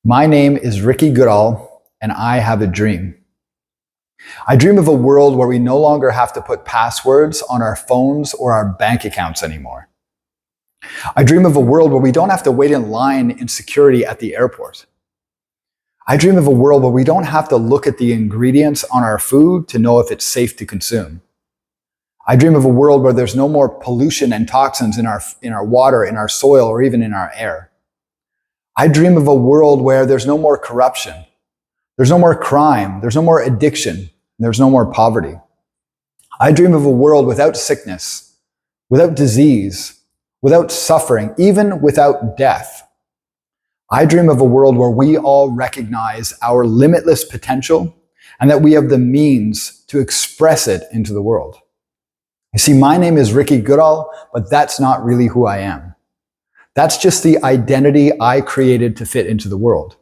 My name is Ricky Goodall, and I have a dream. I dream of a world where we no longer have to put passwords on our phones or our bank accounts anymore. I dream of a world where we don't have to wait in line in security at the airport. I dream of a world where we don't have to look at the ingredients on our food to know if it's safe to consume. I dream of a world where there's no more pollution and toxins in our water, in our soil, or even in our air. I dream of a world where there's no more corruption, there's no more crime, there's no more addiction, there's no more poverty. I dream of a world without sickness, without disease, without suffering, even without death. I dream of a world where we all recognize our limitless potential and that we have the means to express it into the world. You see, my name is Ricky Goodall, but that's not really who I am. That's just the identity I created to fit into the world.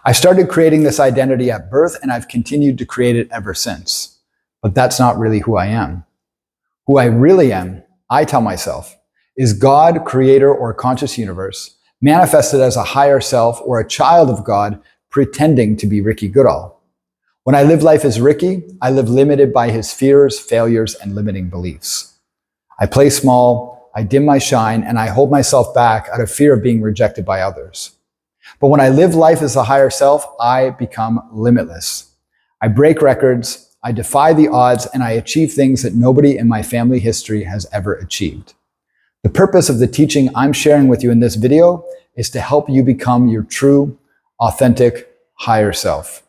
I started creating this identity at birth, and I've continued to create it ever since. But that's not really who I am. Who I really am, I tell myself, is God, creator, or conscious universe, manifested as a higher self or a child of God, pretending to be Ricky Goodall. When I live life as Ricky, I live limited by his fears, failures, and limiting beliefs. I play small, I dim my shine, and I hold myself back out of fear of being rejected by others. But when I live life as a higher self, I become limitless. I break records, I defy the odds, and I achieve things that nobody in my family history has ever achieved. The purpose of the teaching I'm sharing with you in this video is to help you become your true, authentic, higher self.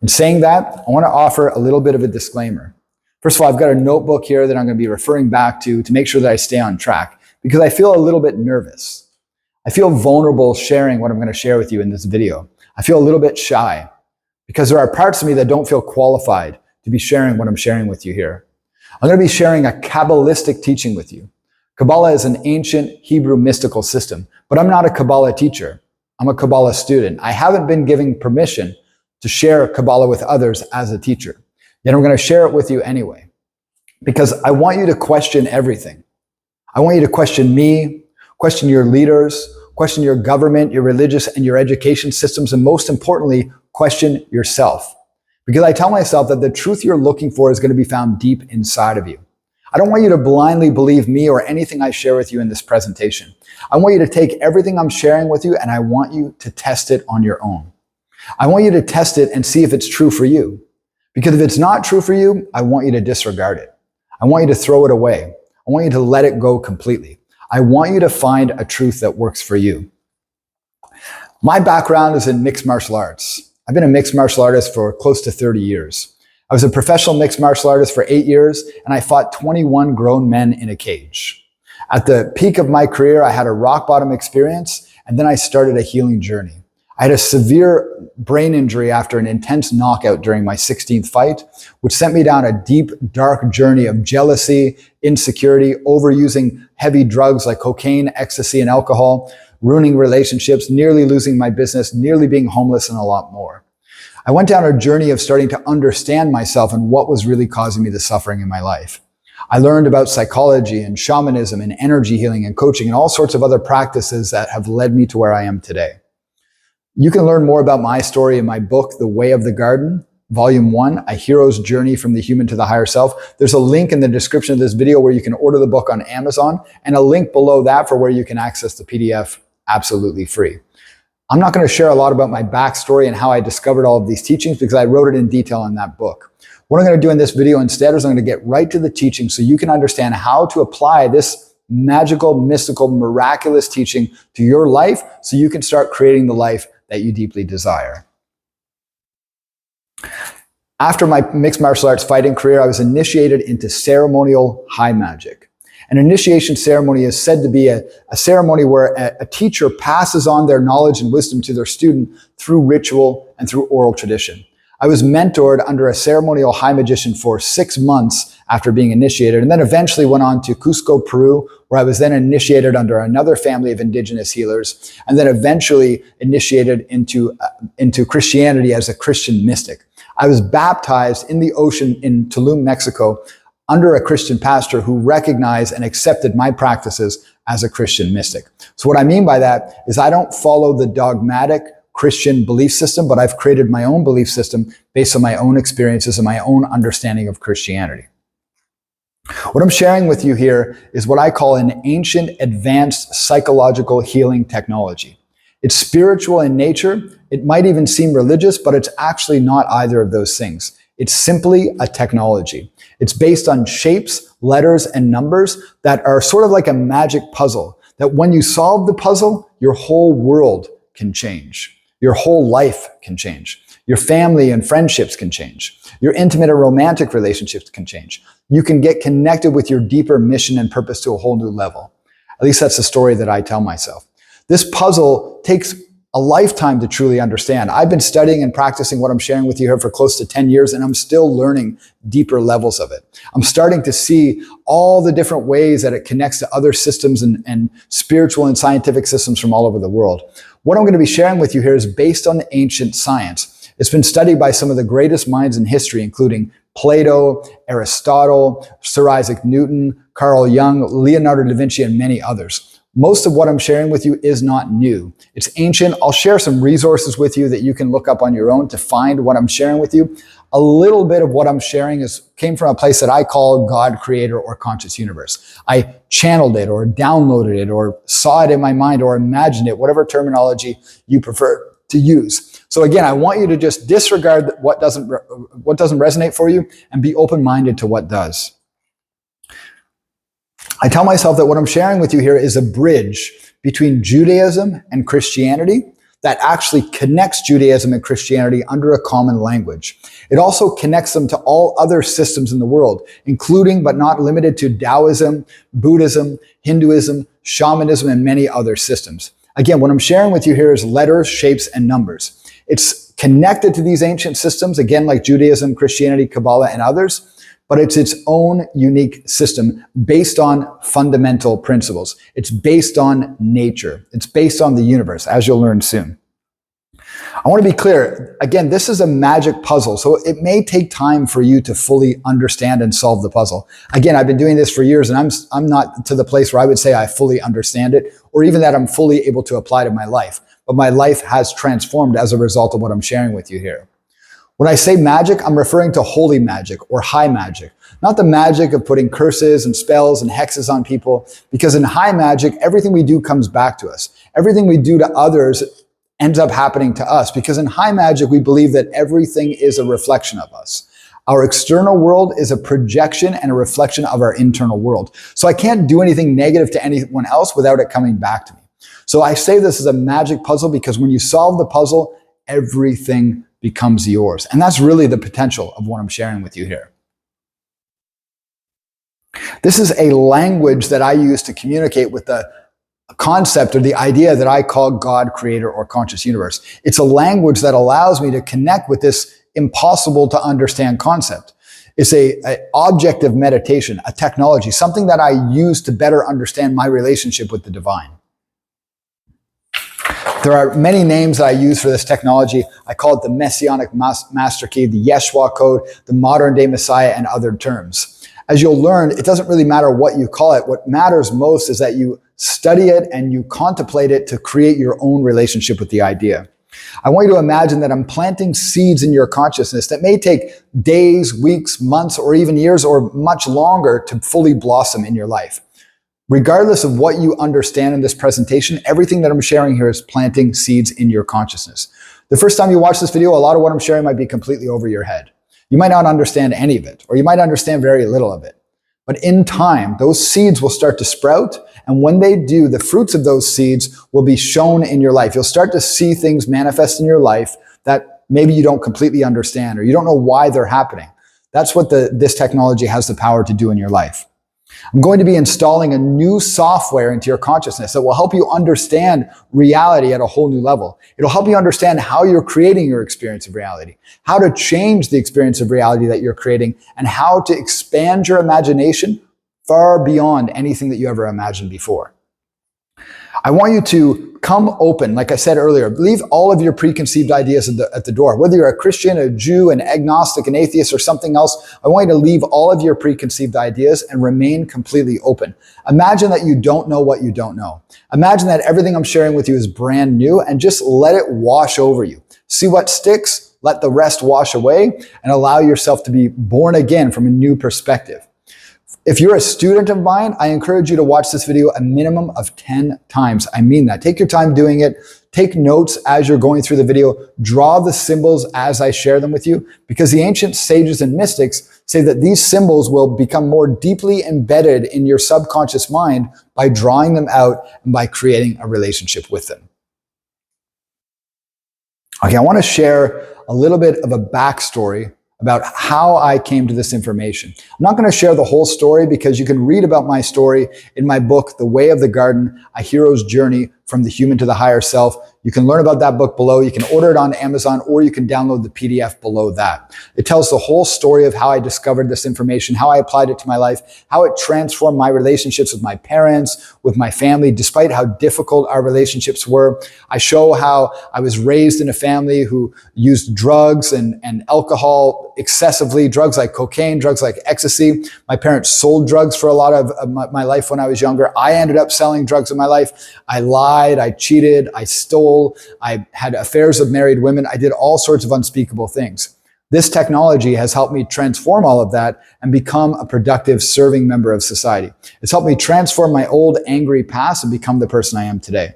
In saying that, I want to offer a little bit of a disclaimer. First of all, I've got a notebook here that I'm going to be referring back to make sure that I stay on track because I feel a little bit nervous. I feel vulnerable sharing what I'm going to share with you in this video. I feel a little bit shy because there are parts of me that don't feel qualified to be sharing what I'm sharing with you here. I'm going to be sharing a Kabbalistic teaching with you. Kabbalah is an ancient Hebrew mystical system, but I'm not a Kabbalah teacher. I'm a Kabbalah student. I haven't been given permission to share Kabbalah with others as a teacher. Yet I'm going to share it with you anyway, because I want you to question everything. I want you to question me, question your leaders, question your government, your religious and your education systems, and most importantly, question yourself. Because I tell myself that the truth you're looking for is going to be found deep inside of you. I don't want you to blindly believe me or anything I share with you in this presentation. I want you to take everything I'm sharing with you and I want you to test it on your own. I want you to test it and see if it's true for you. Because if it's not true for you, I want you to disregard it. I want you to throw it away. I want you to let it go completely. I want you to find a truth that works for you. My background is in mixed martial arts. I've been a mixed martial artist for close to 30 years. I was a professional mixed martial artist for 8 years, and I fought 21 grown men in a cage. At the peak of my career, I had a rock bottom experience, and then I started a healing journey. I had a severe brain injury after an intense knockout during my 16th fight, which sent me down a deep, dark journey of jealousy, insecurity, overusing heavy drugs like cocaine, ecstasy, and alcohol, ruining relationships, nearly losing my business, nearly being homeless, and a lot more. I went down a journey of starting to understand myself and what was really causing me the suffering in my life. I learned about psychology and shamanism and energy healing and coaching and all sorts of other practices that have led me to where I am today. You can learn more about my story in my book, The Way of the Garden, Volume 1, A Hero's Journey from the Human to the Higher Self. There's a link in the description of this video where you can order the book on Amazon, and a link below that for where you can access the PDF absolutely free. I'm not going to share a lot about my backstory and how I discovered all of these teachings because I wrote it in detail in that book. What I'm going to do in this video instead is I'm going to get right to the teaching so you can understand how to apply this magical, mystical, miraculous teaching to your life so you can start creating the life that you deeply desire. After my mixed martial arts fighting career, I was initiated into ceremonial high magic. An initiation ceremony is said to be a ceremony where a teacher passes on their knowledge and wisdom to their student through ritual and through oral tradition. I was mentored under a ceremonial high magician for 6 months after being initiated, and then eventually went on to Cusco, Peru, where I was then initiated under another family of indigenous healers, and then eventually initiated into Christianity as a Christian mystic. I was baptized in the ocean in Tulum, Mexico, under a Christian pastor who recognized and accepted my practices as a Christian mystic. So what I mean by that is I don't follow the dogmatic Christian belief system, but I've created my own belief system based on my own experiences and my own understanding of Christianity. What I'm sharing with you here is what I call an ancient advanced psychological healing technology. It's spiritual in nature. It might even seem religious, but it's actually not either of those things. It's simply a technology. It's based on shapes, letters, and numbers that are sort of like a magic puzzle, that when you solve the puzzle, your whole world can change. Your whole life can change. Your family and friendships can change. Your intimate and romantic relationships can change. You can get connected with your deeper mission and purpose to a whole new level. At least that's the story that I tell myself. This puzzle takes a lifetime to truly understand. I've been studying and practicing what I'm sharing with you here for close to 10 years, and I'm still learning deeper levels of it. I'm starting to see all the different ways that it connects to other systems and spiritual and scientific systems from all over the world. What I'm going to be sharing with you here is based on ancient science. It's been studied by some of the greatest minds in history, including Plato, Aristotle, Sir Isaac Newton, Carl Jung, Leonardo da Vinci, and many others. Most of what I'm sharing with you is not new. It's ancient. I'll share some resources with you that you can look up on your own to find what I'm sharing with you. A little bit of what I'm sharing came from a place that I call God, Creator, or Conscious Universe. I channeled it or downloaded it or saw it in my mind or imagined it, whatever terminology you prefer to use. So again, I want you to just disregard what doesn't resonate for you and be open-minded to what does. I tell myself that what I'm sharing with you here is a bridge between Judaism and Christianity that actually connects Judaism and Christianity under a common language. It also connects them to all other systems in the world, including but not limited to Taoism, Buddhism, Hinduism, shamanism, and many other systems. Again, what I'm sharing with you here is letters, shapes, and numbers. It's connected to these ancient systems, again, like Judaism, Christianity, Kabbalah, and others, but it's its own unique system based on fundamental principles. It's based on nature. It's based on the universe, as you'll learn soon. I want to be clear. Again, this is a magic puzzle, so it may take time for you to fully understand and solve the puzzle. Again, I've been doing this for years, and I'm not to the place where I would say I fully understand it, or even that I'm fully able to apply to my life. But my life has transformed as a result of what I'm sharing with you here. When I say magic, I'm referring to holy magic or high magic, not the magic of putting curses and spells and hexes on people, because in high magic, everything we do comes back to us. Everything we do to others ends up happening to us, because in high magic, we believe that everything is a reflection of us. Our external world is a projection and a reflection of our internal world. So I can't do anything negative to anyone else without it coming back to me. So I say this is a magic puzzle because when you solve the puzzle, everything becomes yours. And that's really the potential of what I'm sharing with you here. This is a language that I use to communicate with the concept or the idea that I call God, Creator, or Conscious Universe. It's a language that allows me to connect with this impossible to understand concept. It's an object of meditation, a technology, something that I use to better understand my relationship with the divine. There are many names that I use for this technology. I call it the Messianic Master Key, the Yeshua Code, the Modern Day Messiah, and other terms. As you'll learn, it doesn't really matter what you call it. What matters most is that you study it and you contemplate it to create your own relationship with the idea. I want you to imagine that I'm planting seeds in your consciousness that may take days, weeks, months, or even years or much longer to fully blossom in your life. Regardless of what you understand in this presentation, everything that I'm sharing here is planting seeds in your consciousness. The first time you watch this video, a lot of what I'm sharing might be completely over your head. You might not understand any of it, or you might understand very little of it. But in time, those seeds will start to sprout, and when they do, the fruits of those seeds will be shown in your life. You'll start to see things manifest in your life that maybe you don't completely understand, or you don't know why they're happening. That's what this technology has the power to do in your life. I'm going to be installing a new software into your consciousness that will help you understand reality at a whole new level. It'll help you understand how you're creating your experience of reality, how to change the experience of reality that you're creating, and how to expand your imagination far beyond anything that you ever imagined before. I want you to come open, like I said earlier. Leave all of your preconceived ideas at the door. Whether you're a Christian, a Jew, an agnostic, an atheist, or something else, I want you to leave all of your preconceived ideas and remain completely open. Imagine that you don't know what you don't know. Imagine that everything I'm sharing with you is brand new, and just let it wash over you. See what sticks, let the rest wash away, and allow yourself to be born again from a new perspective. If you're a student of mine, I encourage you to watch this video a minimum of 10 times. I mean that. Take your time doing it. Take notes as you're going through the video. Draw the symbols as I share them with you, because the ancient sages and mystics say that these symbols will become more deeply embedded in your subconscious mind by drawing them out and by creating a relationship with them. Okay, I want to share a little bit of a backstory about how I came to this information. I'm not going to share the whole story, because you can read about my story in my book, The Way of the Garden, A Hero's Journey from the Human to the Higher Self. You can learn about that book below. You can order it on Amazon, or you can download the PDF below that. It tells the whole story of how I discovered this information, how I applied it to my life, how it transformed my relationships with my parents, with my family, despite how difficult our relationships were. I show how I was raised in a family who used drugs and alcohol excessively, drugs like cocaine, drugs like ecstasy. My parents sold drugs for a lot of my life when I was younger. I ended up selling drugs in my life. I lied, I cheated, I stole, I had affairs with married women. I did all sorts of unspeakable things. This technology has helped me transform all of that and become a productive, serving member of society. It's helped me transform my old angry past and become the person I am today.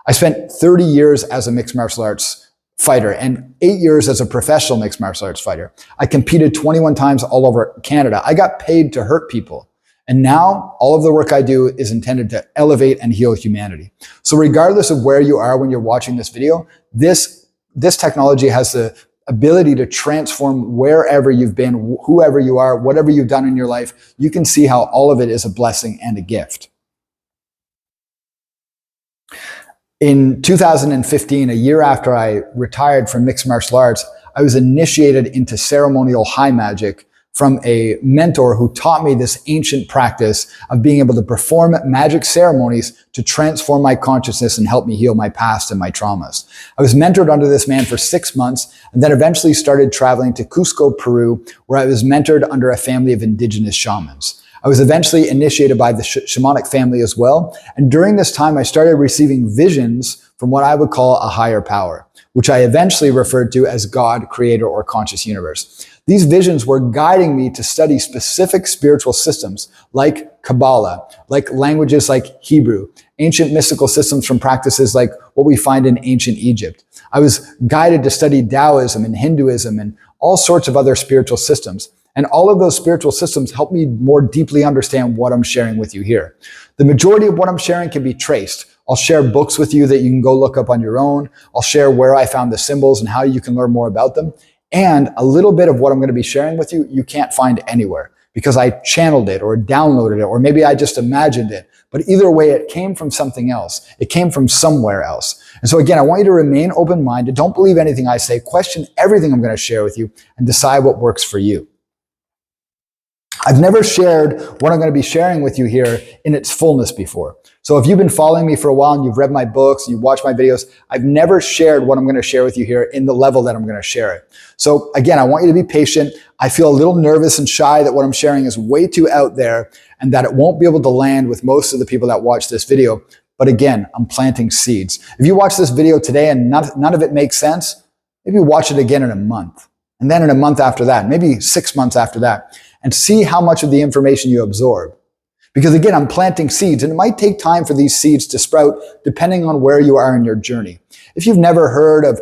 I spent 30 years as a mixed martial arts fighter and 8 years as a professional mixed martial arts fighter. I competed 21 times all over Canada. I got paid to hurt people. And now all of the work I do is intended to elevate and heal humanity. So regardless of where you are when you're watching this video, this technology has the ability to transform wherever you've been, whoever you are, whatever you've done in your life. You can see how all of it is a blessing and a gift. In 2015, a year after I retired from mixed martial arts, I was initiated into ceremonial high magic from a mentor who taught me this ancient practice of being able to perform magic ceremonies to transform my consciousness and help me heal my past and my traumas. I was mentored under this man for 6 months, and then eventually started traveling to Cusco, Peru, where I was mentored under a family of indigenous shamans. I was eventually initiated by the shamanic family as well. And during this time, I started receiving visions from what I would call a higher power, which I eventually referred to as God, creator, or conscious universe. These visions were guiding me to study specific spiritual systems like Kabbalah, like languages like Hebrew, ancient mystical systems from practices like what we find in ancient Egypt. I was guided to study Taoism and Hinduism and all sorts of other spiritual systems. And all of those spiritual systems help me more deeply understand what I'm sharing with you here. The majority of what I'm sharing can be traced. I'll share books with you that you can go look up on your own. I'll share where I found the symbols and how you can learn more about them. And a little bit of what I'm going to be sharing with you, you can't find anywhere because I channeled it or downloaded it, or maybe I just imagined it. But either way, it came from something else. It came from somewhere else. And so again, I want you to remain open-minded. Don't believe anything I say. Question everything I'm going to share with you and decide what works for you. I've never shared what I'm going to be sharing with you here in its fullness before. So if you've been following me for a while and you've read my books, and you've watched my videos, I've never shared what I'm going to share with you here in the level that I'm going to share it. So again, I want you to be patient. I feel a little nervous and shy that what I'm sharing is way too out there and that it won't be able to land with most of the people that watch this video. But again, I'm planting seeds. If you watch this video today and none of it makes sense, maybe watch it again in a month. And then in a month after that, maybe 6 months after that, and see how much of the information you absorb. Because again, I'm planting seeds, and it might take time for these seeds to sprout depending on where you are in your journey. If you've never heard of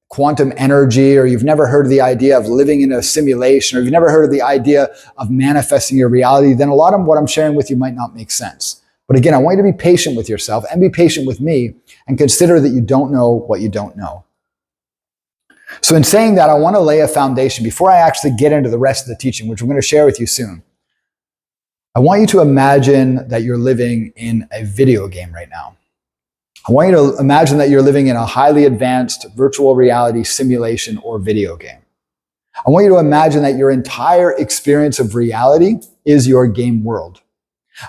quantum energy, or you've never heard of the idea of living in a simulation, or you've never heard of the idea of manifesting your reality, then a lot of what I'm sharing with you might not make sense. But again, I want you to be patient with yourself and be patient with me, and consider that you don't know what you don't know. So in saying that, I want to lay a foundation before I actually get into the rest of the teaching, which I'm going to share with you soon. I want you to imagine that you're living in a video game right now. I want you to imagine that you're living in a highly advanced virtual reality simulation or video game. I want you to imagine that your entire experience of reality is your game world.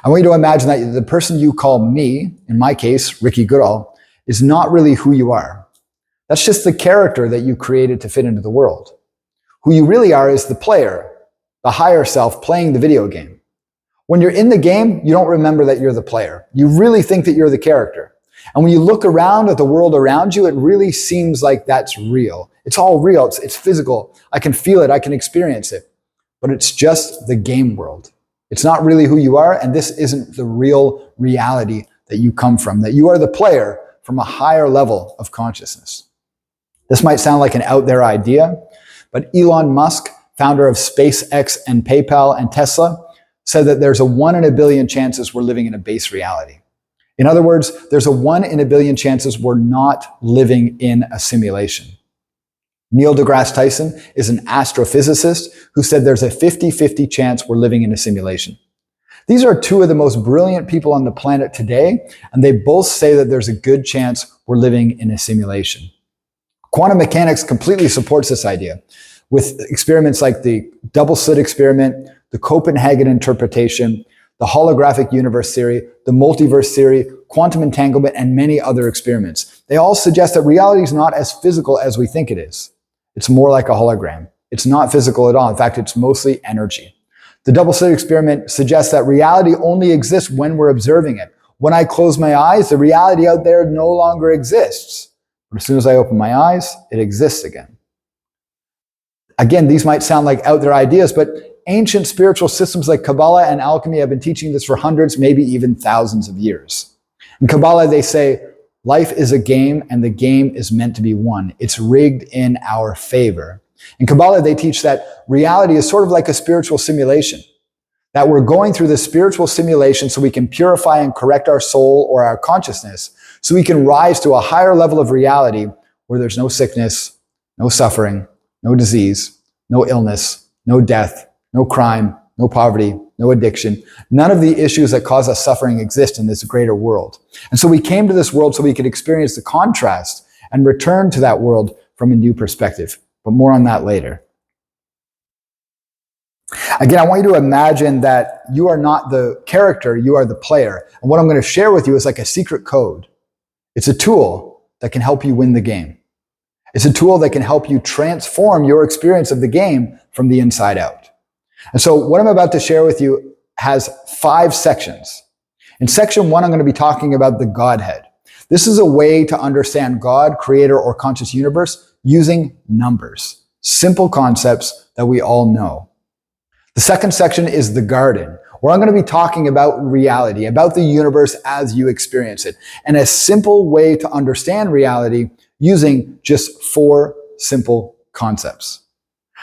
I want you to imagine that the person you call me, in my case, Ricky Goodall, is not really who you are. That's just the character that you created to fit into the world. Who you really are is the player, the higher self playing the video game. When you're in the game, you don't remember that you're the player. You really think that you're the character. And when you look around at the world around you, it really seems like that's real. It's all real. It's physical. I can feel it. I can experience it. But it's just the game world. It's not really who you are, and this isn't the real reality that you come from, that you are the player from a higher level of consciousness. This might sound like an out there idea, but Elon Musk, founder of SpaceX and PayPal and Tesla, said that there's a 1 in a billion chances we're living in a base reality. In other words, there's a 1 in a billion chances we're not living in a simulation. Neil deGrasse Tyson is an astrophysicist who said there's a 50-50 chance we're living in a simulation. These are two of the most brilliant people on the planet today, and they both say that there's a good chance we're living in a simulation. Quantum mechanics completely supports this idea with experiments like the double slit experiment, the Copenhagen interpretation, the holographic universe theory, the multiverse theory, quantum entanglement, and many other experiments. They all suggest that reality is not as physical as we think it is. It's more like a hologram. It's not physical at all. In fact, it's mostly energy. The double slit experiment suggests that reality only exists when we're observing it. When I close my eyes, the reality out there no longer exists. But as soon as I open my eyes, it exists again. Again, these might sound like out there ideas, but ancient spiritual systems like Kabbalah and alchemy have been teaching this for hundreds, maybe even thousands of years. In Kabbalah, they say, life is a game and the game is meant to be won. It's rigged in our favor. In Kabbalah, they teach that reality is sort of like a spiritual simulation, that we're going through this spiritual simulation so we can purify and correct our soul or our consciousness, so we can rise to a higher level of reality where there's no sickness, no suffering, no disease, no illness, no death, no crime, no poverty, no addiction. None of the issues that cause us suffering exist in this greater world. And so we came to this world so we could experience the contrast and return to that world from a new perspective. But more on that later. Again, I want you to imagine that you are not the character, you are the player. And what I'm going to share with you is like a secret code. It's a tool that can help you win the game. It's a tool that can help you transform your experience of the game from the inside out. And so what I'm about to share with you has 5 sections. In section 1, I'm going to be talking about the Godhead. This is a way to understand God, creator, or conscious universe using numbers. Simple concepts that we all know. The second section is the Garden, where I'm going to be talking about reality, about the universe as you experience it, and a simple way to understand reality using just 4 simple concepts.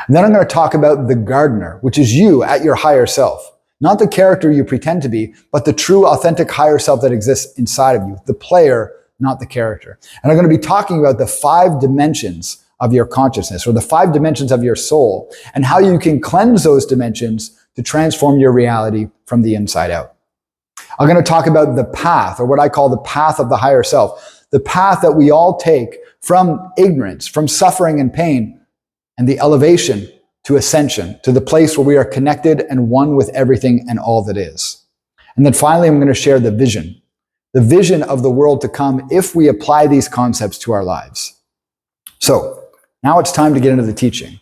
And then I'm going to talk about the gardener, which is you at your higher self. Not the character you pretend to be, but the true, authentic higher self that exists inside of you. The player, not the character. And I'm going to be talking about the 5 dimensions of your consciousness, or the 5 dimensions of your soul, and how you can cleanse those dimensions to transform your reality from the inside out. I'm going to talk about the path, or what I call the path of the higher self. The path that we all take from ignorance, from suffering and pain, and the elevation to ascension, to the place where we are connected and one with everything and all that is. And then finally, I'm going to share the vision of the world to come if we apply these concepts to our lives. So now it's time to get into the teaching.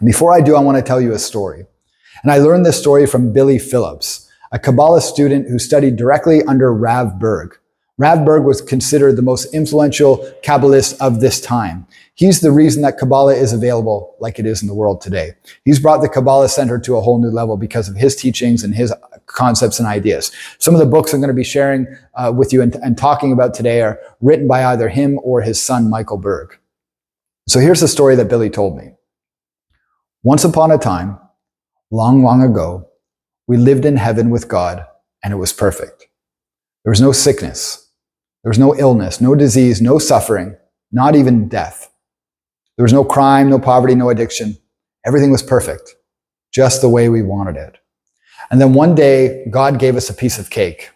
Before I do, I want to tell you a story. And I learned this story from Billy Phillips, a Kabbalah student who studied directly under Rav Berg. Rav Berg was considered the most influential Kabbalist of this time. He's the reason that Kabbalah is available like it is in the world today. He's brought the Kabbalah Center to a whole new level because of his teachings and his concepts and ideas. Some of the books I'm going to be sharing with you and talking about today are written by either him or his son, Michael Berg. So here's the story that Billy told me. Once upon a time, long, long ago, we lived in heaven with God, and it was perfect. There was no sickness. There was no illness, no disease, no suffering, not even death. There was no crime, no poverty, no addiction. Everything was perfect, just the way we wanted it. And then one day, God gave us a piece of cake.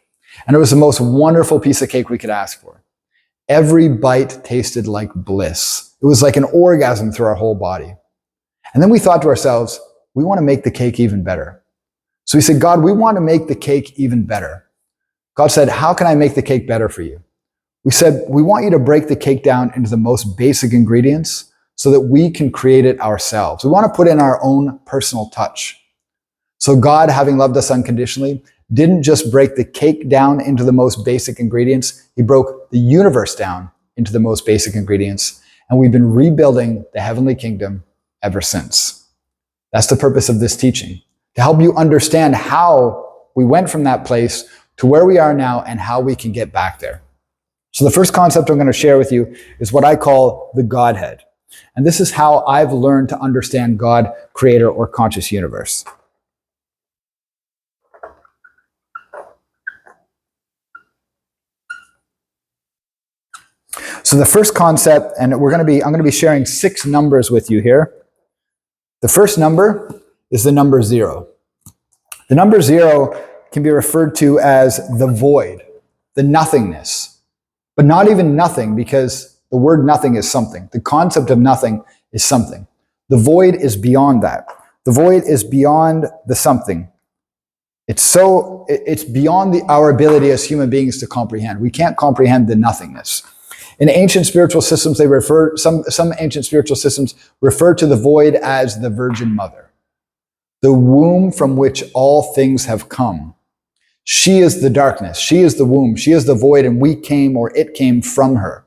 And it was the most wonderful piece of cake we could ask for. Every bite tasted like bliss. It was like an orgasm through our whole body. And then we thought to ourselves, we want to make the cake even better. So we said, God, we want to make the cake even better. God said, how can I make the cake better for you? We said, we want you to break the cake down into the most basic ingredients so that we can create it ourselves. We want to put in our own personal touch. So God, having loved us unconditionally, didn't just break the cake down into the most basic ingredients. He broke the universe down into the most basic ingredients. And we've been rebuilding the heavenly kingdom ever since. That's the purpose of this teaching, to help you understand how we went from that place to where we are now and how we can get back there. So the first concept I'm going to share with you is what I call the Godhead. And this is how I've learned to understand God, creator, or conscious universe. So the first concept, and I'm going to be sharing 6 numbers with you here. The first number is the number 0. The number 0 can be referred to as the void, the nothingness. But not even nothing, because the word nothing is something. The concept of nothing is something. The void is beyond that. The void is beyond the something. It's beyond our ability as human beings to comprehend. We can't comprehend the nothingness. In ancient spiritual systems, some ancient spiritual systems refer to the void as the Virgin Mother, the womb from which all things have come. She is the darkness. She is the womb. She is the void, and it came from her.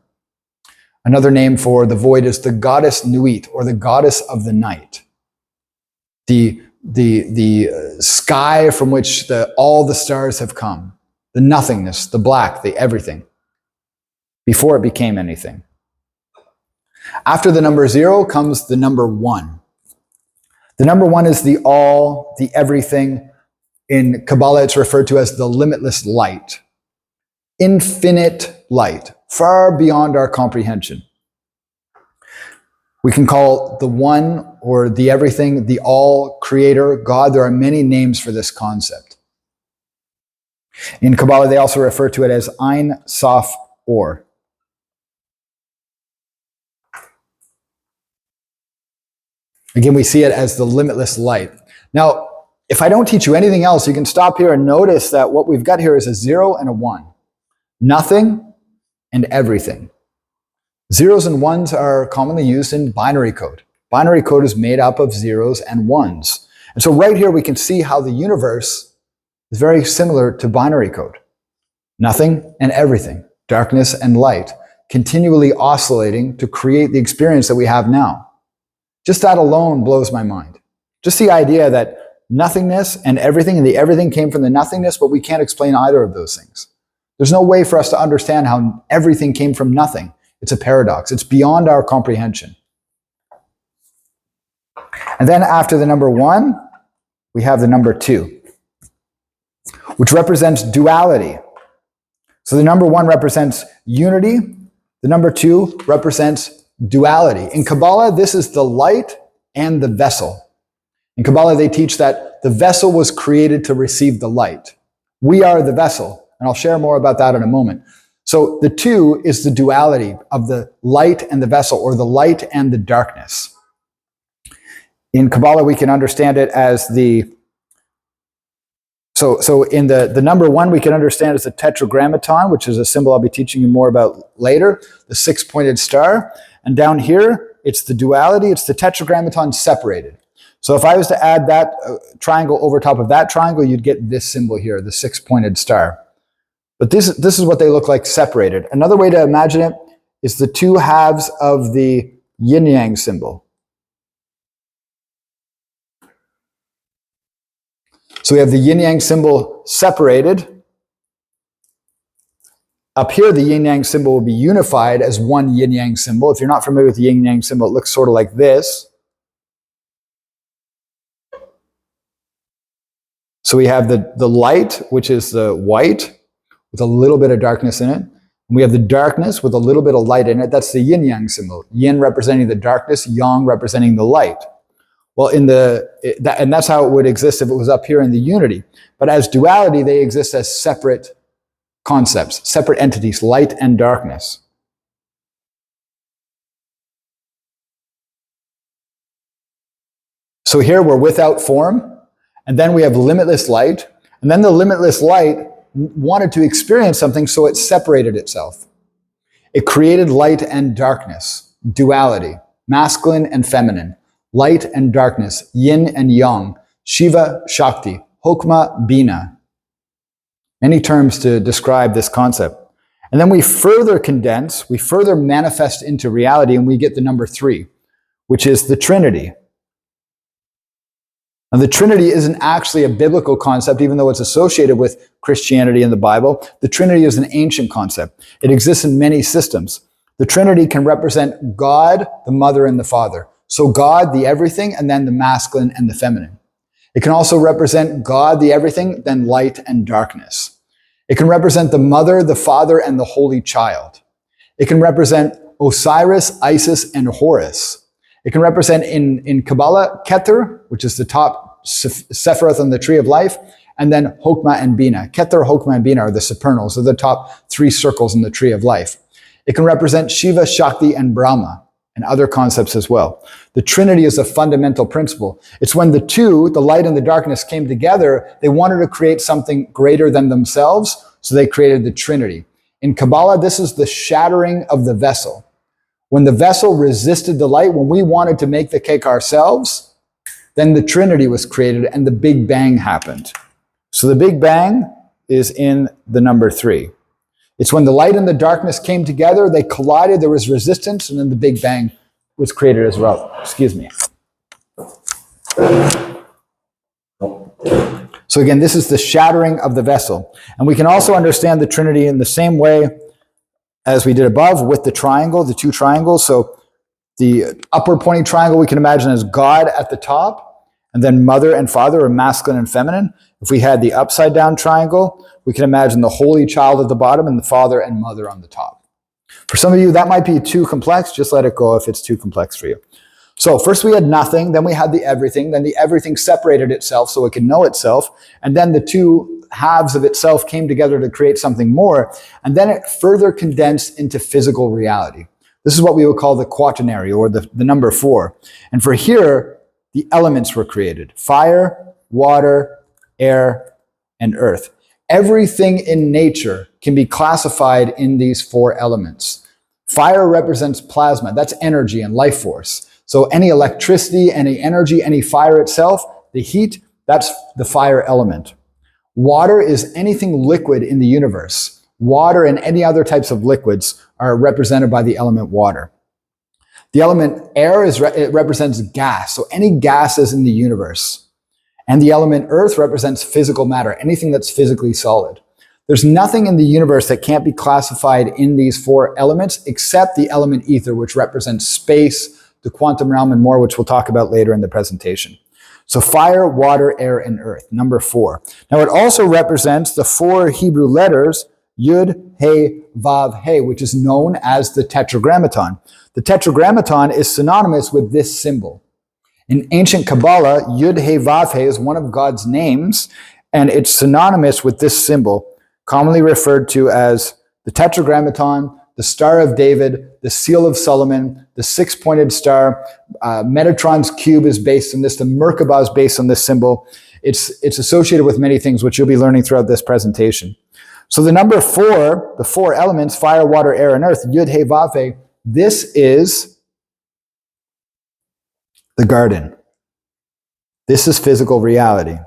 Another name for the void is the goddess Nuit, or the goddess of the night. The sky from which all the stars have come. The nothingness, the black, the everything. Before it became anything. After the number 0 comes the number 1. The number 1 is the all, the everything. In Kabbalah, it's referred to as the limitless light. Infinite light, far beyond our comprehension. We can call the one or the everything, the all creator, God. There are many names for this concept. In Kabbalah, they also refer to it as Ein Sof Or. Again, we see it as the limitless light. Now, if I don't teach you anything else, you can stop here and notice that what we've got here is a 0 and a 1. Nothing and everything. 0s and 1s are commonly used in binary code. Binary code is made up of 0s and 1s. And so right here we can see how the universe is very similar to binary code. Nothing and everything, darkness and light, continually oscillating to create the experience that we have now. Just that alone blows my mind. Just the idea that nothingness and the everything came from the nothingness, but we can't explain either of those things. There's no way for us to understand how everything came from nothing. It's a paradox. It's beyond our comprehension. And then after the number 1, we have the number 2, which represents duality. So the number 1 represents unity. The number 2 represents duality. In Kabbalah, this is the light and the vessel. In Kabbalah, they teach that the vessel was created to receive the light. We are the vessel, and I'll share more about that in a moment. So the 2 is the duality of the light and the vessel, or the light and the darkness. In Kabbalah, we can understand it as So in the number 1, we can understand as the tetragrammaton, which is a symbol I'll be teaching you more about later, the 6-pointed star. And down here, it's the duality, it's the tetragrammaton separated. So if I was to add that triangle over top of that triangle, you'd get this symbol here, the 6-pointed star. But this is what they look like separated. Another way to imagine it is the 2 halves of the yin-yang symbol. So we have the yin-yang symbol separated. Up here, the yin-yang symbol will be unified as one yin-yang symbol. If you're not familiar with the yin-yang symbol, it looks sort of like this. So we have the light, which is the white, with a little bit of darkness in it. And we have the darkness with a little bit of light in it. That's the yin-yang symbol. Yin representing the darkness, yang representing the light. Well, and that's how it would exist if it was up here in the unity. But as duality, they exist as separate concepts, separate entities, light and darkness. So here we're without form, And then we have limitless light. And then the limitless light wanted to experience something, so it separated itself. It created light and darkness, duality, masculine and feminine, light and darkness, yin and yang, Shiva, Shakti, Hokma, Bina. Many terms to describe this concept. And then we further condense, we further manifest into reality, and we get the number 3, which is the Trinity. Now, the Trinity isn't actually a biblical concept, even though it's associated with Christianity in the Bible. The Trinity is an ancient concept. It exists in many systems. The Trinity can represent God, the Mother, and the Father. So God, the everything, and then the masculine and the feminine. It can also represent God, the everything, then light and darkness. It can represent the Mother, the Father, and the Holy Child. It can represent Osiris, Isis, and Horus. It can represent in Kabbalah, Keter, which is the top Sephiroth on the tree of life, and then Hokmah and Bina. Keter, Hokmah, and Bina are the supernals, are the top 3 circles in the tree of life. It can represent Shiva, Shakti, and Brahma, and other concepts as well. The Trinity is a fundamental principle. It's when the two, the light and the darkness, came together, they wanted to create something greater than themselves, so they created the Trinity. In Kabbalah, this is the shattering of the vessel. When the vessel resisted the light, when we wanted to make the cake ourselves, then the Trinity was created and the Big Bang happened. So the Big Bang is in the number 3. It's when the light and the darkness came together, they collided, there was resistance, and then the Big Bang was created as well. Excuse me. So again, this is the shattering of the vessel. And we can also understand the Trinity in the same way as we did above with the triangle, the 2 triangles. So the upward pointing triangle we can imagine as God at the top, and then Mother and Father, or masculine and feminine. If we had the upside down triangle, we can imagine the Holy Child at the bottom and the Father and Mother on the top. For some of you, that might be too complex. Just let it go if it's too complex for you. So first we had nothing, then we had the everything, then the everything separated itself so it could know itself, and then the 2 halves of itself came together to create something more, and then it further condensed into physical reality. This is what we would call the quaternary, or the number 4. And for here, the elements were created: fire, water, air, and earth. Everything in nature can be classified in these 4 elements. Fire represents plasma, that's energy and life force. So any electricity, any energy, any fire itself, the heat, that's the fire element. Water is anything liquid in the universe. Water and any other types of liquids are represented by the element water. The element air it represents gas, so any gases in the universe. And the element earth represents physical matter, anything that's physically solid. There's nothing in the universe that can't be classified in these 4 elements except the element ether, which represents space, the quantum realm, and more, which we'll talk about later in the presentation. So fire, water, air, and earth, number 4. Now it also represents the 4 Hebrew letters, Yud, He, Vav, He, which is known as the Tetragrammaton. The Tetragrammaton is synonymous with this symbol. In ancient Kabbalah, Yud, He, Vav, He is one of God's names, and it's synonymous with this symbol, commonly referred to as the Tetragrammaton, the Star of David, the Seal of Solomon, the 6-pointed star. Metatron's cube is based on this. The Merkabah is based on this symbol. It's associated with many things, which you'll be learning throughout this presentation. So the number 4, the 4 elements, fire, water, air, and earth, Yud, He, Vav, He, this is the garden. This is physical reality.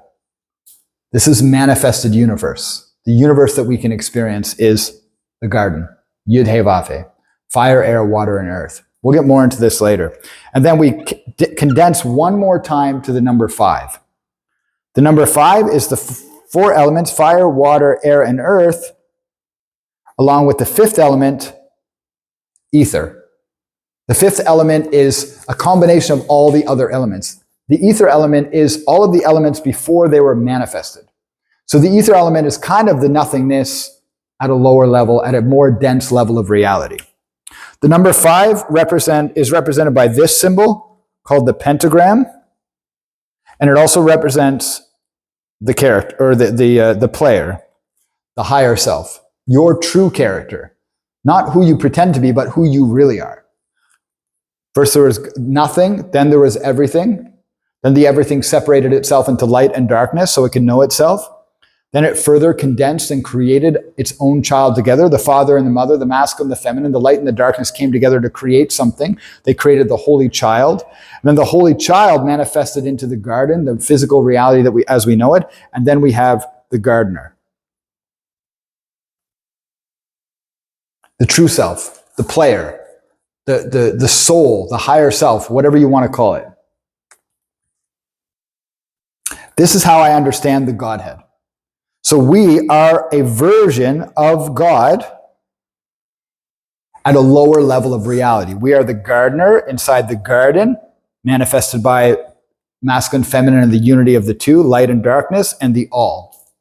This is manifested universe. The universe that we can experience is the garden. Yud, He, Vav, He. Fire, air, water, and earth. We'll get more into this later. And then we condense one more time to the number 5. The number 5 is the 4 elements, fire, water, air, and earth, along with the 5th element, ether. The 5th element is a combination of all the other elements. The ether element is all of the elements before they were manifested. So the ether element is kind of the nothingness at a lower level, at a more dense level of reality. The number 5 is represented by this symbol called the pentagram, and it also represents the character, or the player, the higher self, your true character, not who you pretend to be, but who you really are. First there was nothing, then there was everything, Then the everything separated itself into light and darkness so it can know itself. Then it further condensed and created its own child together, the father and the mother, the masculine, the feminine, the light and the darkness came together to create something. They created the holy child. And then the holy child manifested into the garden, the physical reality that as we know it. And then we have the gardener. The true self, the player, the soul, the higher self, whatever you want to call it. This is how I understand the Godhead. So we are a version of God at a lower level of reality. We are the gardener inside the garden, manifested by masculine, feminine, and the unity of the two, light and darkness, and the all.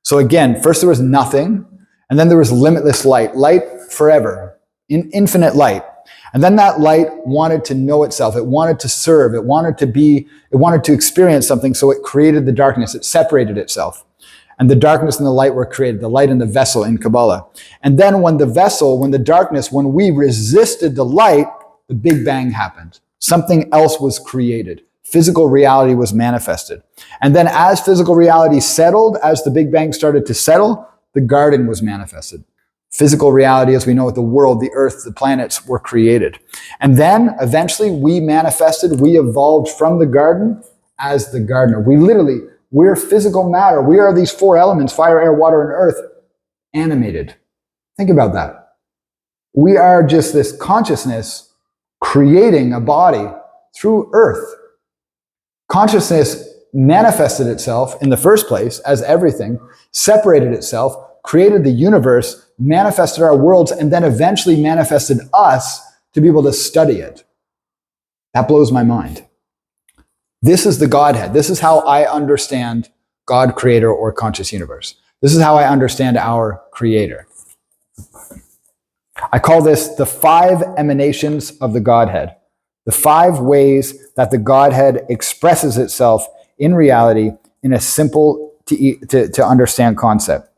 So again, first there was nothing, and then there was limitless light, light forever, infinite light. And then that light wanted to know itself. It wanted to serve. It wanted to experience something, so it created the darkness. It separated itself. And the darkness and the light were created, the light and the vessel in Kabbalah. And then when we resisted the light, the Big Bang happened. Something else was created. Physical reality was manifested. And then as physical reality settled, as the Big Bang started to settle, the garden was manifested. Physical reality, as we know it, the world, the earth, the planets were created. And then eventually we evolved from the garden as the gardener. We're physical matter. We are these four elements, fire, air, water, and earth, animated. Think about that. We are just this consciousness creating a body through earth. Consciousness manifested itself in the first place as everything, separated itself, created the universe, manifested our worlds, and then eventually manifested us to be able to study it. That blows my mind. This is the Godhead. This is how I understand God, creator, or conscious universe. This is how I understand our creator. I call this the 5 emanations of the Godhead. The 5 ways that the Godhead expresses itself in reality in a simple to understand concept.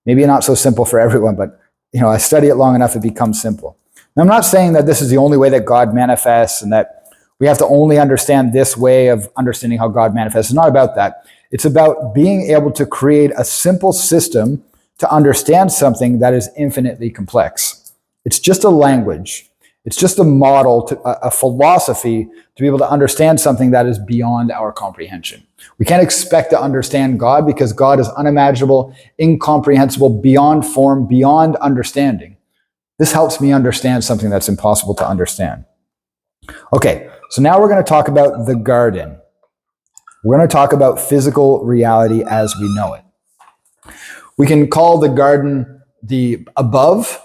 Maybe not so simple for everyone, but I study it long enough, it becomes simple. Now, I'm not saying that this is the only way that God manifests and that we have to only understand this way of understanding how God manifests. It's not about that. It's about being able to create a simple system to understand something that is infinitely complex. It's just a language. It's just a model, a philosophy to be able to understand something that is beyond our comprehension. We can't expect to understand God because God is unimaginable, incomprehensible, beyond form, beyond understanding. This helps me understand something that's impossible to understand. Okay, so now we're going to talk about the garden. We're going to talk about physical reality as we know it. We can call the garden the above.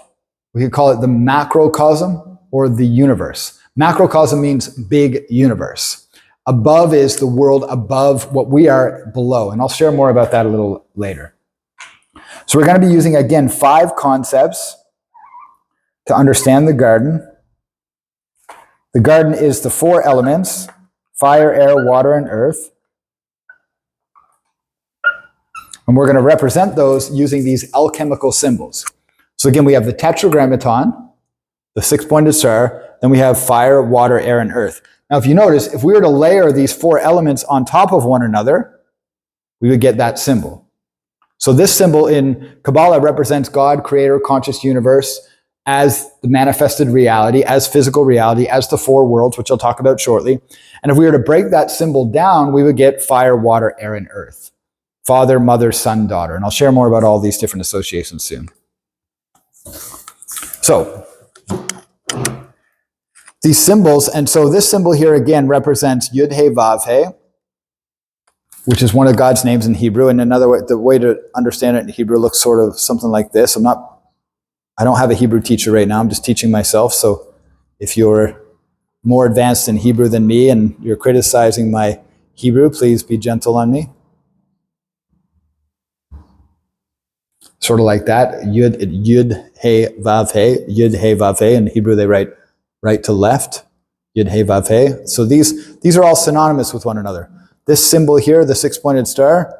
We could call it the macrocosm or the universe. Macrocosm means big universe. Above is the world above what we are below. And I'll share more about that a little later. So we're going to be using, again, 5 concepts to understand the garden. The garden is the 4 elements, fire, air, water, and earth. And we're going to represent those using these alchemical symbols. So again, we have the tetragrammaton, the 6-pointed star, then we have fire, water, air, and earth. Now, if you notice, if we were to layer these 4 elements on top of one another, we would get that symbol. So this symbol in Kabbalah represents God, creator, conscious universe, as the manifested reality, as physical reality, as the 4 worlds, which I'll talk about shortly. And if we were to break that symbol down, we would get fire, water, air, and earth. Father, mother, son, daughter. And I'll share more about all these different associations soon. So, these symbols, and so this symbol here again represents Yud He Vav He, which is one of God's names in Hebrew. And another way, the way to understand it in Hebrew looks sort of something like this. I don't have a Hebrew teacher right now. I'm just teaching myself. So if you're more advanced in Hebrew than me and you're criticizing my Hebrew, please be gentle on me. Sort of like that. Yud He Vav He. Yud He Vav He. In Hebrew, they write right to left. Yud He Vav He. So these are all synonymous with one another. This symbol here, the 6-pointed star,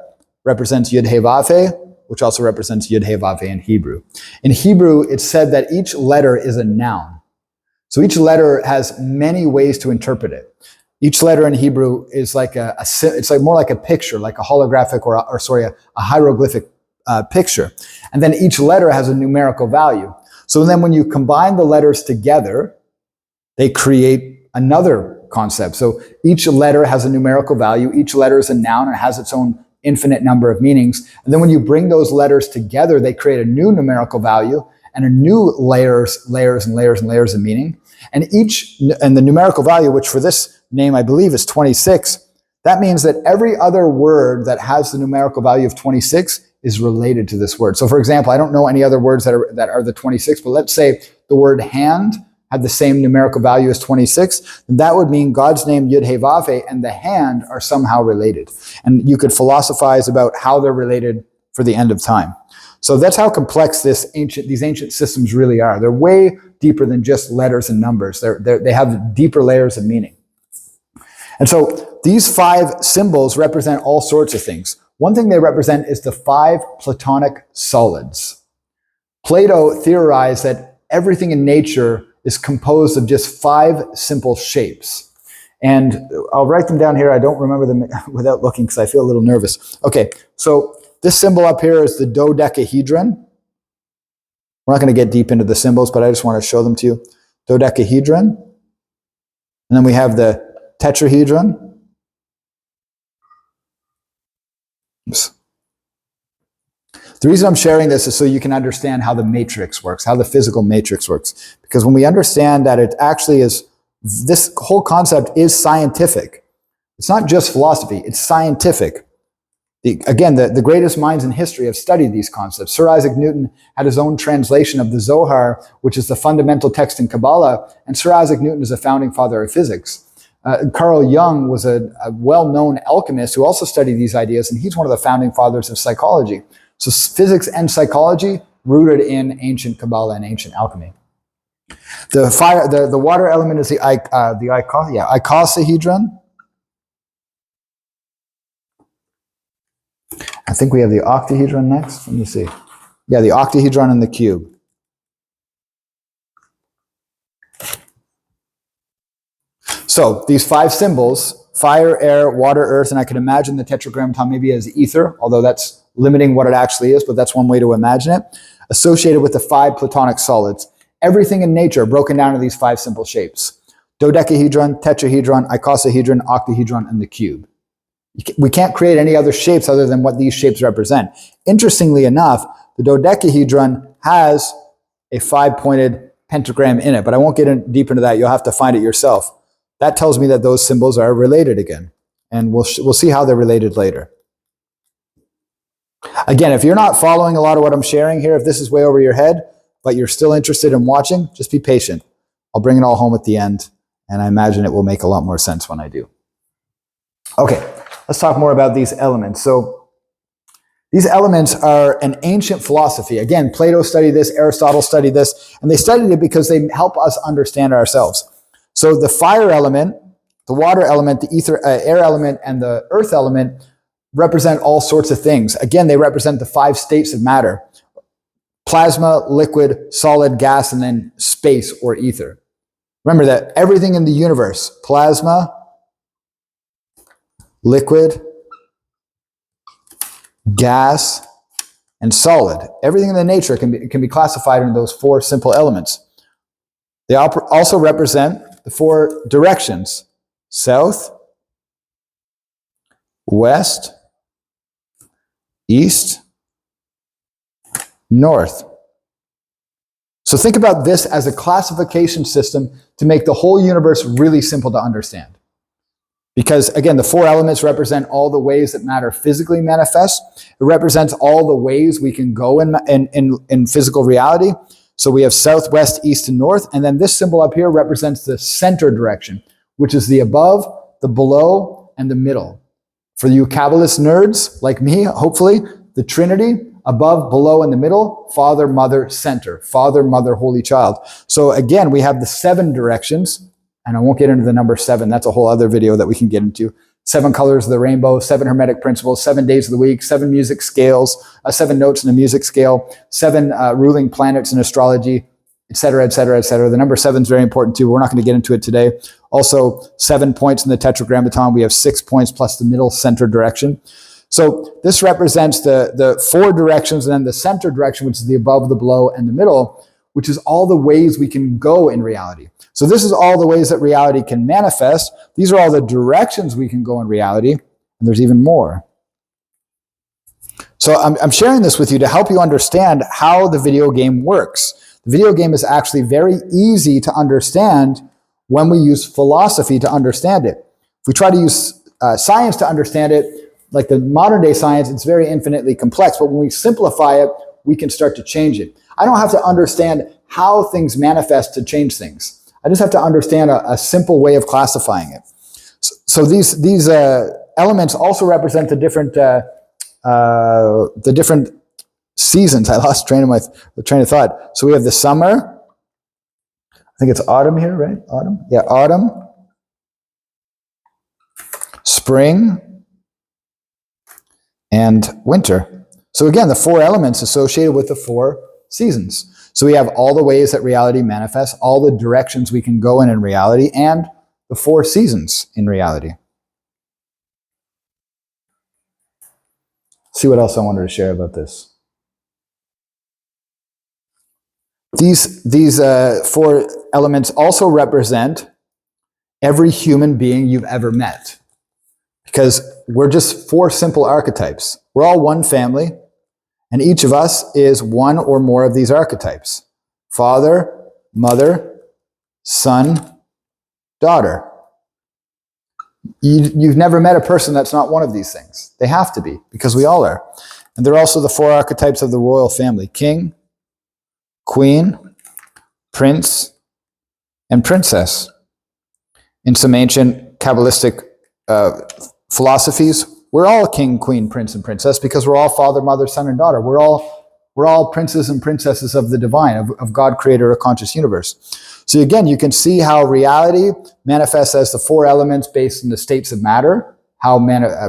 represents Yud He Vav He, which also represents Yud He Vav He in Hebrew. In Hebrew, it's said that each letter is a noun. So each letter has many ways to interpret it. Each letter in Hebrew is like it's like more like a picture, like a holographic or a hieroglyphic picture. And then each letter has a numerical value. So then when you combine the letters together, they create another concept. So each letter has a numerical value. Each letter is a noun and has its own infinite number of meanings. And then when you bring those letters together, they create a new numerical value and a new layers of meaning. And the numerical value, which for this name I believe is 26, that means that every other word that has the numerical value of 26 is related to this word. So for example, I don't know any other words that are the 26, but let's say the word hand had the same numerical value as 26, then that would mean God's name Yud He Vav He and the hand are somehow related. And you could philosophize about how they're related for the end of time. So that's how complex these ancient systems really are. They're way deeper than just letters and numbers. They have deeper layers of meaning. And so these 5 symbols represent all sorts of things. One thing they represent is the 5 Platonic solids. Plato theorized that everything in nature is composed of just 5 simple shapes. And I'll write them down here. I don't remember them without looking because I feel a little nervous. Okay, so this symbol up here is the dodecahedron. We're not going to get deep into the symbols, but I just want to show them to you. Dodecahedron. And then we have the tetrahedron. Oops. The reason I'm sharing this is so you can understand how the matrix works, how the physical matrix works. Because when we understand that it actually is, this whole concept is scientific. It's not just philosophy, it's scientific. The greatest minds in history have studied these concepts. Sir Isaac Newton had his own translation of the Zohar, which is the fundamental text in Kabbalah, and Sir Isaac Newton is a founding father of physics. Carl Jung was a well-known alchemist who also studied these ideas, and he's one of the founding fathers of psychology. So physics and psychology rooted in ancient Kabbalah and ancient alchemy. The water element is the icosahedron. I think we have the octahedron next. Let me see. Yeah, the octahedron and the cube. So these 5 symbols, fire, air, water, earth, and I can imagine the tetragrammaton maybe as ether, although that's limiting what it actually is, but that's one way to imagine it, associated with the 5 Platonic solids. Everything in nature broken down to these 5 simple shapes. Dodecahedron, tetrahedron, icosahedron, octahedron, and the cube. We can't create any other shapes other than what these shapes represent. Interestingly enough, the dodecahedron has a 5-pointed pentagram in it, but I won't get deep into that. You'll have to find it yourself. That tells me that those symbols are related again, and we'll see how they're related later. Again, if you're not following a lot of what I'm sharing here, if this is way over your head, but you're still interested in watching, just be patient. I'll bring it all home at the end, and I imagine it will make a lot more sense when I do. Okay, let's talk more about these elements. So these elements are an ancient philosophy. Again, Plato studied this, Aristotle studied this, and they studied it because they help us understand ourselves. So the fire element, the water element, the air element, and the earth element represent all sorts of things. Again, they represent the 5 states of matter: plasma, liquid, solid, gas, and then space or ether. Remember that everything in the universe, plasma, liquid, gas, and solid, everything in the nature can be classified into those 4 simple elements. They also represent the 4 directions: south, west, east, north. So think about this as a classification system to make the whole universe really simple to understand. Because again, the 4 elements represent all the ways that matter physically manifests. It represents all the ways we can go in physical reality. So we have south, west, east, and north. And then this symbol up here represents the center direction, which is the above, the below, and the middle. For you Kabbalist nerds like me, hopefully, the Trinity, above, below, and the middle, Father, Mother, Center. Father, Mother, Holy Child. So again, we have the 7 directions, and I won't get into the number 7. That's a whole other video that we can get into. 7 colors of the rainbow, 7 hermetic principles, 7 days of the week, 7 music scales, 7 notes in a music scale, 7 ruling planets in astrology. et cetera, et cetera, et cetera. The number 7 is very important too. We're not going to get into it today. Also, 7 points in the tetragrammaton. We have 6 points plus the middle center direction. So this represents the 4 directions, and then the center direction, which is the above, the below, and the middle, which is all the ways we can go in reality. So this is all the ways that reality can manifest. These are all the directions we can go in reality, and there's even more. So I'm sharing this with you to help you understand how the video game works. The video game is actually very easy to understand when we use philosophy to understand it. If we try to use science to understand it, like the modern day science, it's very infinitely complex, but when we simplify it, we can start to change it. I don't have to understand how things manifest to change things. I just have to understand a simple way of classifying it. So these elements also represent the different seasons. I lost train of thought. So we have the summer. I think it's autumn here, right? Autumn? Yeah, autumn. Spring. And winter. So again, the 4 elements associated with the 4 seasons. So we have all the ways that reality manifests, all the directions we can go in reality, and the 4 seasons in reality. See what else I wanted to share about this. These 4 elements also represent every human being you've ever met. Because we're just 4 simple archetypes. We're all one family, and each of us is one or more of these archetypes. Father, mother, son, daughter. You've never met a person that's not one of these things. They have to be, because we all are. And they're also the 4 archetypes of the royal family: king, queen, prince, and princess. In some ancient Kabbalistic philosophies, we're all king, queen, prince, and princess because we're all father, mother, son, and daughter. We're all princes and princesses of the divine, of God, creator of conscious universe. So again, you can see how reality manifests as the 4 elements based on the states of matter, how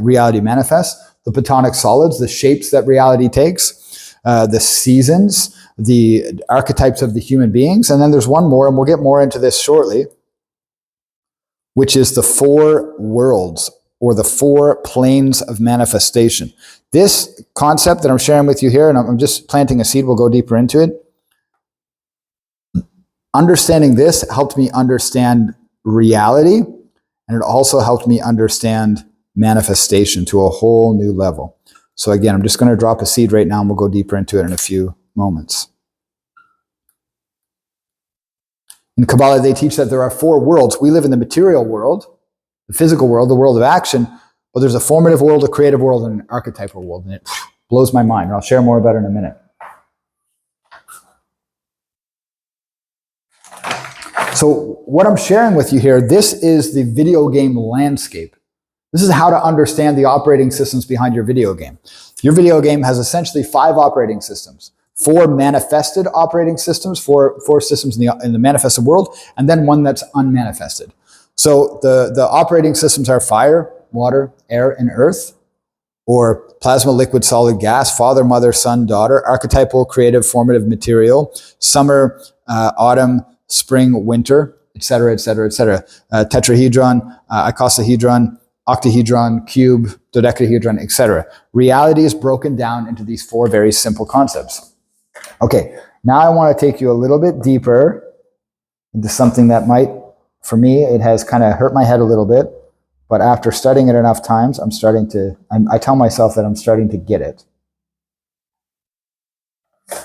reality manifests, the platonic solids, the shapes that reality takes, the seasons, the archetypes of the human beings, and then there's one more, and we'll get more into this shortly, which is the 4 worlds, or the 4 planes of manifestation. This concept that I'm sharing with you here, and I'm just planting a seed, we'll go deeper into it. Understanding this helped me understand reality, and it also helped me understand manifestation to a whole new level. So again, I'm just going to drop a seed right now, and we'll go deeper into it in a few moments. In Kabbalah, they teach that there are 4 worlds. We live in the material world, the physical world, the world of action, but there's a formative world, a creative world, and an archetypal world, and it blows my mind. And I'll share more about it in a minute. So what I'm sharing with you here, this is the video game landscape. This is how to understand the operating systems behind your video game. Your video game has essentially 5 operating systems. 4 manifested operating systems, 4 systems in the manifested world, and then one that's unmanifested. So the operating systems are fire, water, air, and earth, or plasma, liquid, solid, gas, father, mother, son, daughter, archetypal, creative, formative, material, summer, autumn, spring, winter, etc., etc., etc. Tetrahedron, icosahedron, octahedron, cube, dodecahedron, etc. Reality is broken down into these 4 very simple concepts. Okay, now I want to take you a little bit deeper into something that might, for me, it has kind of hurt my head a little bit, but after studying it enough times, I tell myself that I'm starting to get it.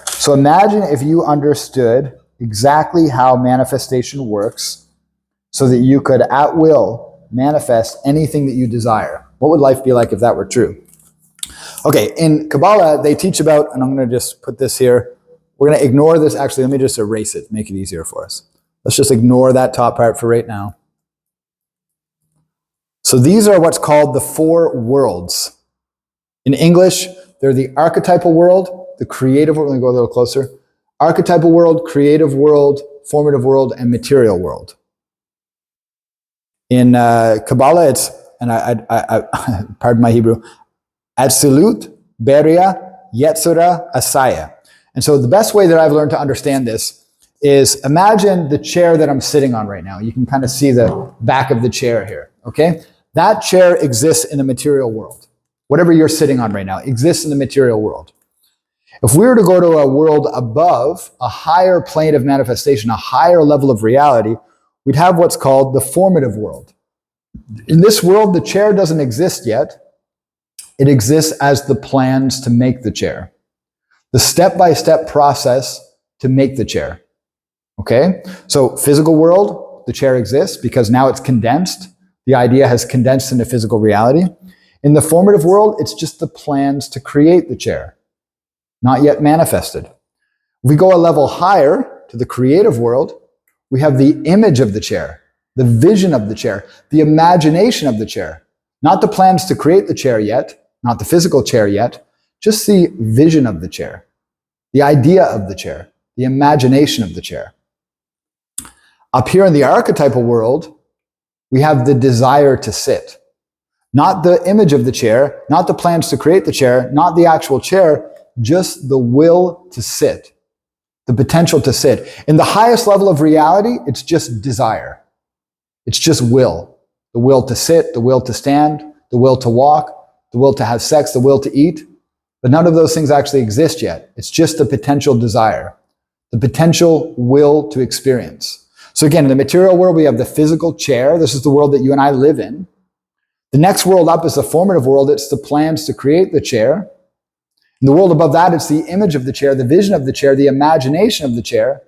So imagine if you understood exactly how manifestation works so that you could, at will, manifest anything that you desire. What would life be like if that were true? Okay, in Kabbalah, they teach about, and I'm going to just put this here, we're going to ignore this. Actually, let me just erase it, make it easier for us. Let's just ignore that top part for right now. So these are what's called the 4 worlds. In English, they're the archetypal world, the creative world, let me go a little closer. Archetypal world, creative world, formative world, and material world. In Kabbalah, it's, and I pardon my Hebrew, Atzilut, Beria, Yetzirah, Asaya. And so the best way that I've learned to understand this is imagine the chair that I'm sitting on right now. You can kind of see the back of the chair here, okay? That chair exists in the material world. Whatever you're sitting on right now exists in the material world. If we were to go to a world above, a higher plane of manifestation, a higher level of reality, we'd have what's called the formative world. In this world, the chair doesn't exist yet. It exists as the plans to make the chair. The step-by-step process to make the chair. Okay? So physical world, the chair exists because now it's condensed. The idea has condensed into physical reality. In the formative world, it's just the plans to create the chair, not yet manifested. If we go a level higher to the creative world, we have the image of the chair, the vision of the chair, the imagination of the chair. Not the plans to create the chair yet, not the physical chair yet, just the vision of the chair, the idea of the chair, the imagination of the chair. Up here in the archetypal world, we have the desire to sit. Not the image of the chair, not the plans to create the chair, not the actual chair, just the will to sit, the potential to sit. In the highest level of reality, it's just desire. It's just will. The will to sit, the will to stand, the will to walk, the will to have sex, the will to eat. But none of those things actually exist yet. It's just the potential desire, the potential will to experience. So again, in the material world, we have the physical chair. This is the world that you and I live in. The next world up is the formative world. It's the plans to create the chair. In the world above that, it's the image of the chair, the vision of the chair, the imagination of the chair.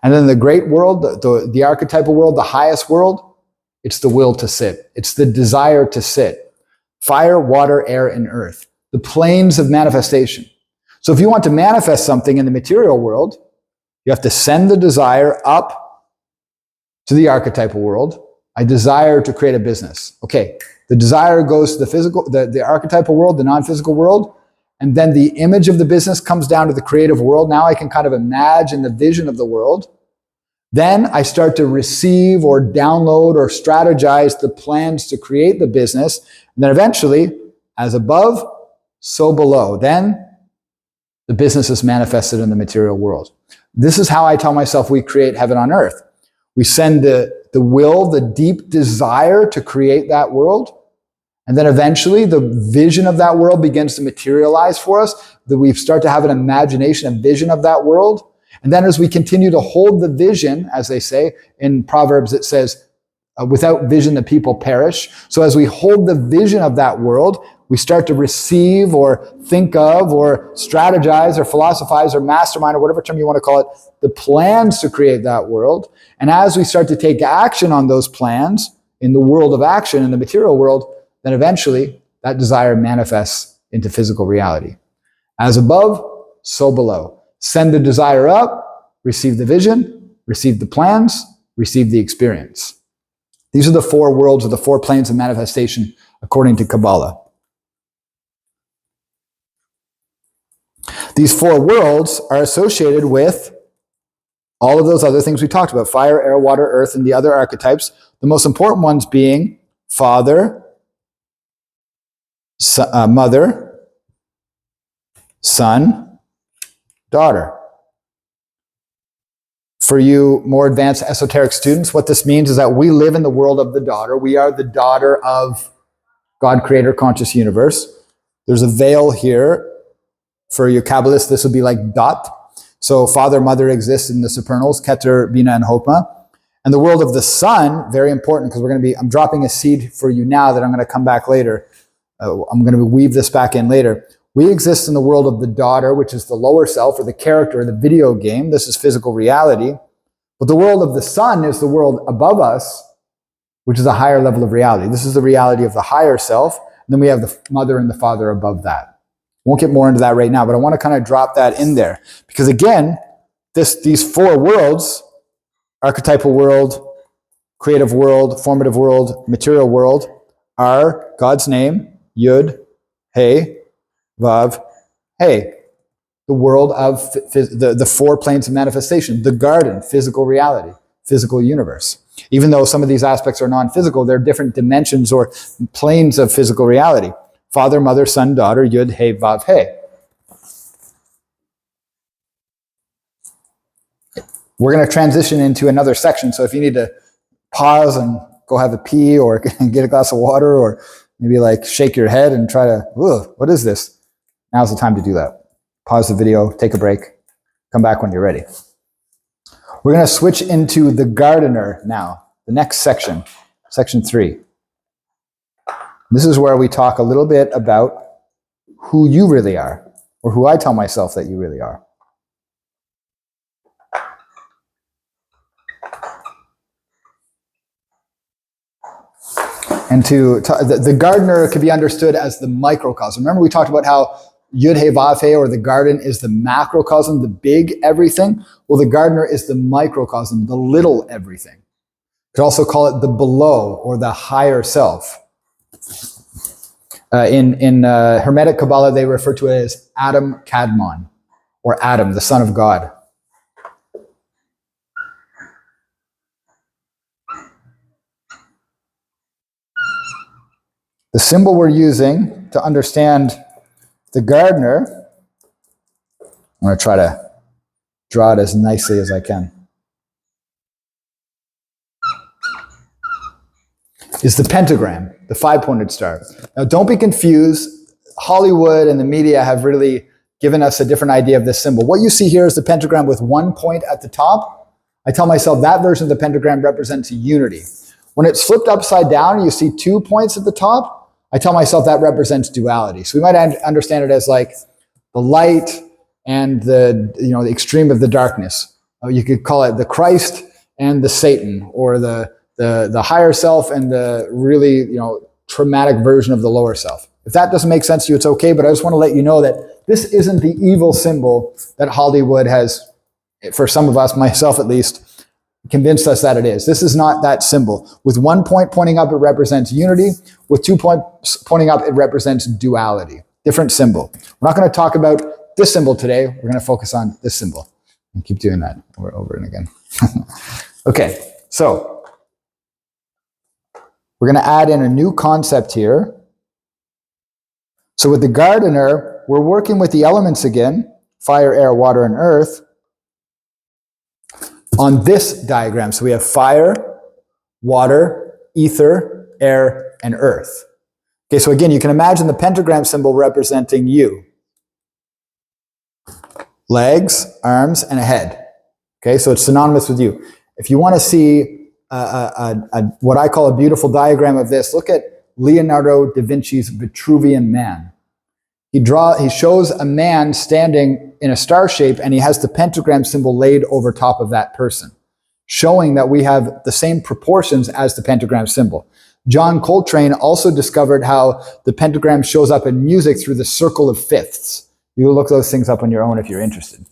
And then the great world, the archetypal world, the highest world, it's the will to sit. It's the desire to sit. Fire, water, air, and earth. The planes of manifestation. So if you want to manifest something in the material world, you have to send the desire up to the archetypal world. I desire to create a business. Okay, the desire goes to the physical, the archetypal world, the non-physical world, and then the image of the business comes down to the creative world. Now I can kind of imagine the vision of the world. Then I start to receive or download or strategize the plans to create the business. And then eventually, as above, so below. Then the business is manifested in the material world. This is how I tell myself we create heaven on earth. We send the will, the deep desire to create that world. And then eventually the vision of that world begins to materialize for us, that we start to have an imagination, a vision of that world. And then as we continue to hold the vision, as they say in Proverbs, it says, without vision, the people perish. So as we hold the vision of that world, we start to receive or think of or strategize or philosophize or mastermind or whatever term you want to call it, the plans to create that world. And as we start to take action on those plans in the world of action, in the material world, then eventually that desire manifests into physical reality. As above, so below. Send the desire up, receive the vision, receive the plans, receive the experience. These are the four worlds or the four planes of manifestation according to Kabbalah. These four worlds are associated with all of those other things we talked about, fire, air, water, earth, and the other archetypes. The most important ones being father, mother, son, daughter. For you more advanced esoteric students, what this means is that we live in the world of the daughter. We are the daughter of God, creator, conscious universe. There's a veil here. For your Kabbalists, this would be like dot. So father, mother exists in the supernals, Keter, Bina, and Hokmah. And the world of the son, very important, because I'm dropping a seed for you now that I'm going to come back later. I'm going to weave this back in later. We exist in the world of the daughter, which is the lower self or the character, the video game. This is physical reality. But the world of the son is the world above us, which is a higher level of reality. This is the reality of the higher self. And then we have the mother and the father above that. Won't get more into that right now, but I want to kind of drop that in there. Because again, these four worlds, archetypal world, creative world, formative world, material world, are God's name, Yud, Hey, Vav, Hey. The world of the four planes of manifestation, the garden, physical reality, physical universe. Even though some of these aspects are non-physical, they're different dimensions or planes of physical reality. Father, mother, son, daughter, Yud, Hey, Vav, Hey. We're going to transition into another section. So if you need to pause and go have a pee or get a glass of water or maybe like shake your head and try to, what is this? Now's the time to do that. Pause the video, take a break, come back when you're ready. We're going to switch into the gardener now, the next section, section 3. This is where we talk a little bit about who you really are, or who I tell myself that you really are. And the gardener could be understood as the microcosm. Remember we talked about how Yud He Vav He, or the garden, is the macrocosm, the big everything? Well, the gardener is the microcosm, the little everything. You could also call it the below, or the higher self. In Hermetic Kabbalah, they refer to it as Adam Kadmon, or Adam, the son of God. The symbol we're using to understand the gardener, I'm going to try to draw it as nicely as I can, is the pentagram, the 5-pointed star. Now, don't be confused. Hollywood and the media have really given us a different idea of this symbol. What you see here is the pentagram with 1 point at the top. I tell myself that version of the pentagram represents unity. When it's flipped upside down, you see 2 points at the top. I tell myself that represents duality. So we might understand it as like the light and the extreme of the darkness. You could call it the Christ and the Satan, or the higher self and the really traumatic version of the lower self. If that doesn't make sense to you, it's okay, but I just want to let you know that this isn't the evil symbol that Hollywood has, for some of us, myself at least, convinced us that it is. This is not that symbol. With 1 point pointing up, it represents unity. With 2 points pointing up, it represents duality. Different symbol. We're not going to talk about this symbol today. We're going to focus on this symbol. And keep doing that over and again. Okay, so we're going to add in a new concept here. So with the gardener, we're working with the elements again, fire, air, water, and earth, on this diagram. So we have fire, water, ether, air, and earth. Okay, so again, you can imagine the pentagram symbol representing you. Legs, arms, and a head. Okay, so it's synonymous with you. If you want to see what I call a beautiful diagram of this, look at Leonardo da Vinci's Vitruvian Man. He shows a man standing in a star shape, and he has the pentagram symbol laid over top of that person, showing that we have the same proportions as the pentagram symbol. John Coltrane also discovered how the pentagram shows up in music through the circle of fifths. You look those things up on your own if you're interested.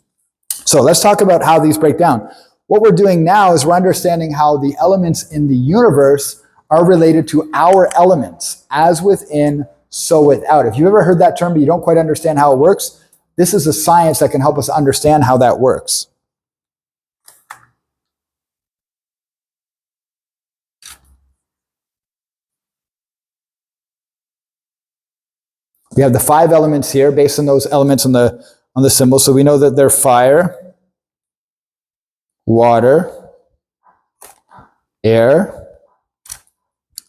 So let's talk about how these break down. What we're doing now is we're understanding how the elements in the universe are related to our elements, as within, so without. If you've ever heard that term but you don't quite understand how it works, this is a science that can help us understand how that works. We have the 5 elements here based on those elements on the symbol. So we know that they're fire, water, air,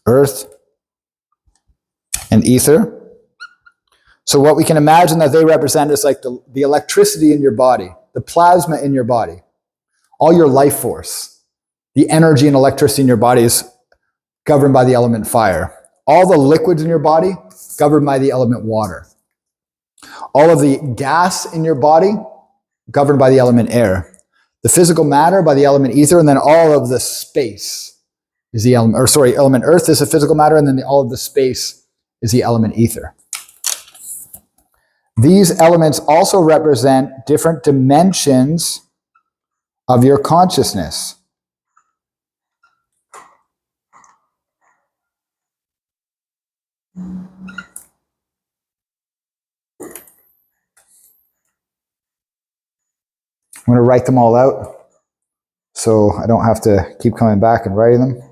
earth, and ether. So what we can imagine that they represent is like the electricity in your body, the plasma in your body, all your life force. The energy and electricity in your body is governed by the element fire. All the liquids in your body, governed by the element water. All of the gas in your body, governed by the element air. The physical matter by the element ether, and then all of the space is the element earth is the physical matter, and then all of the space is the element ether. These elements also represent different dimensions of your consciousness. I'm going to write them all out so I don't have to keep coming back and writing them.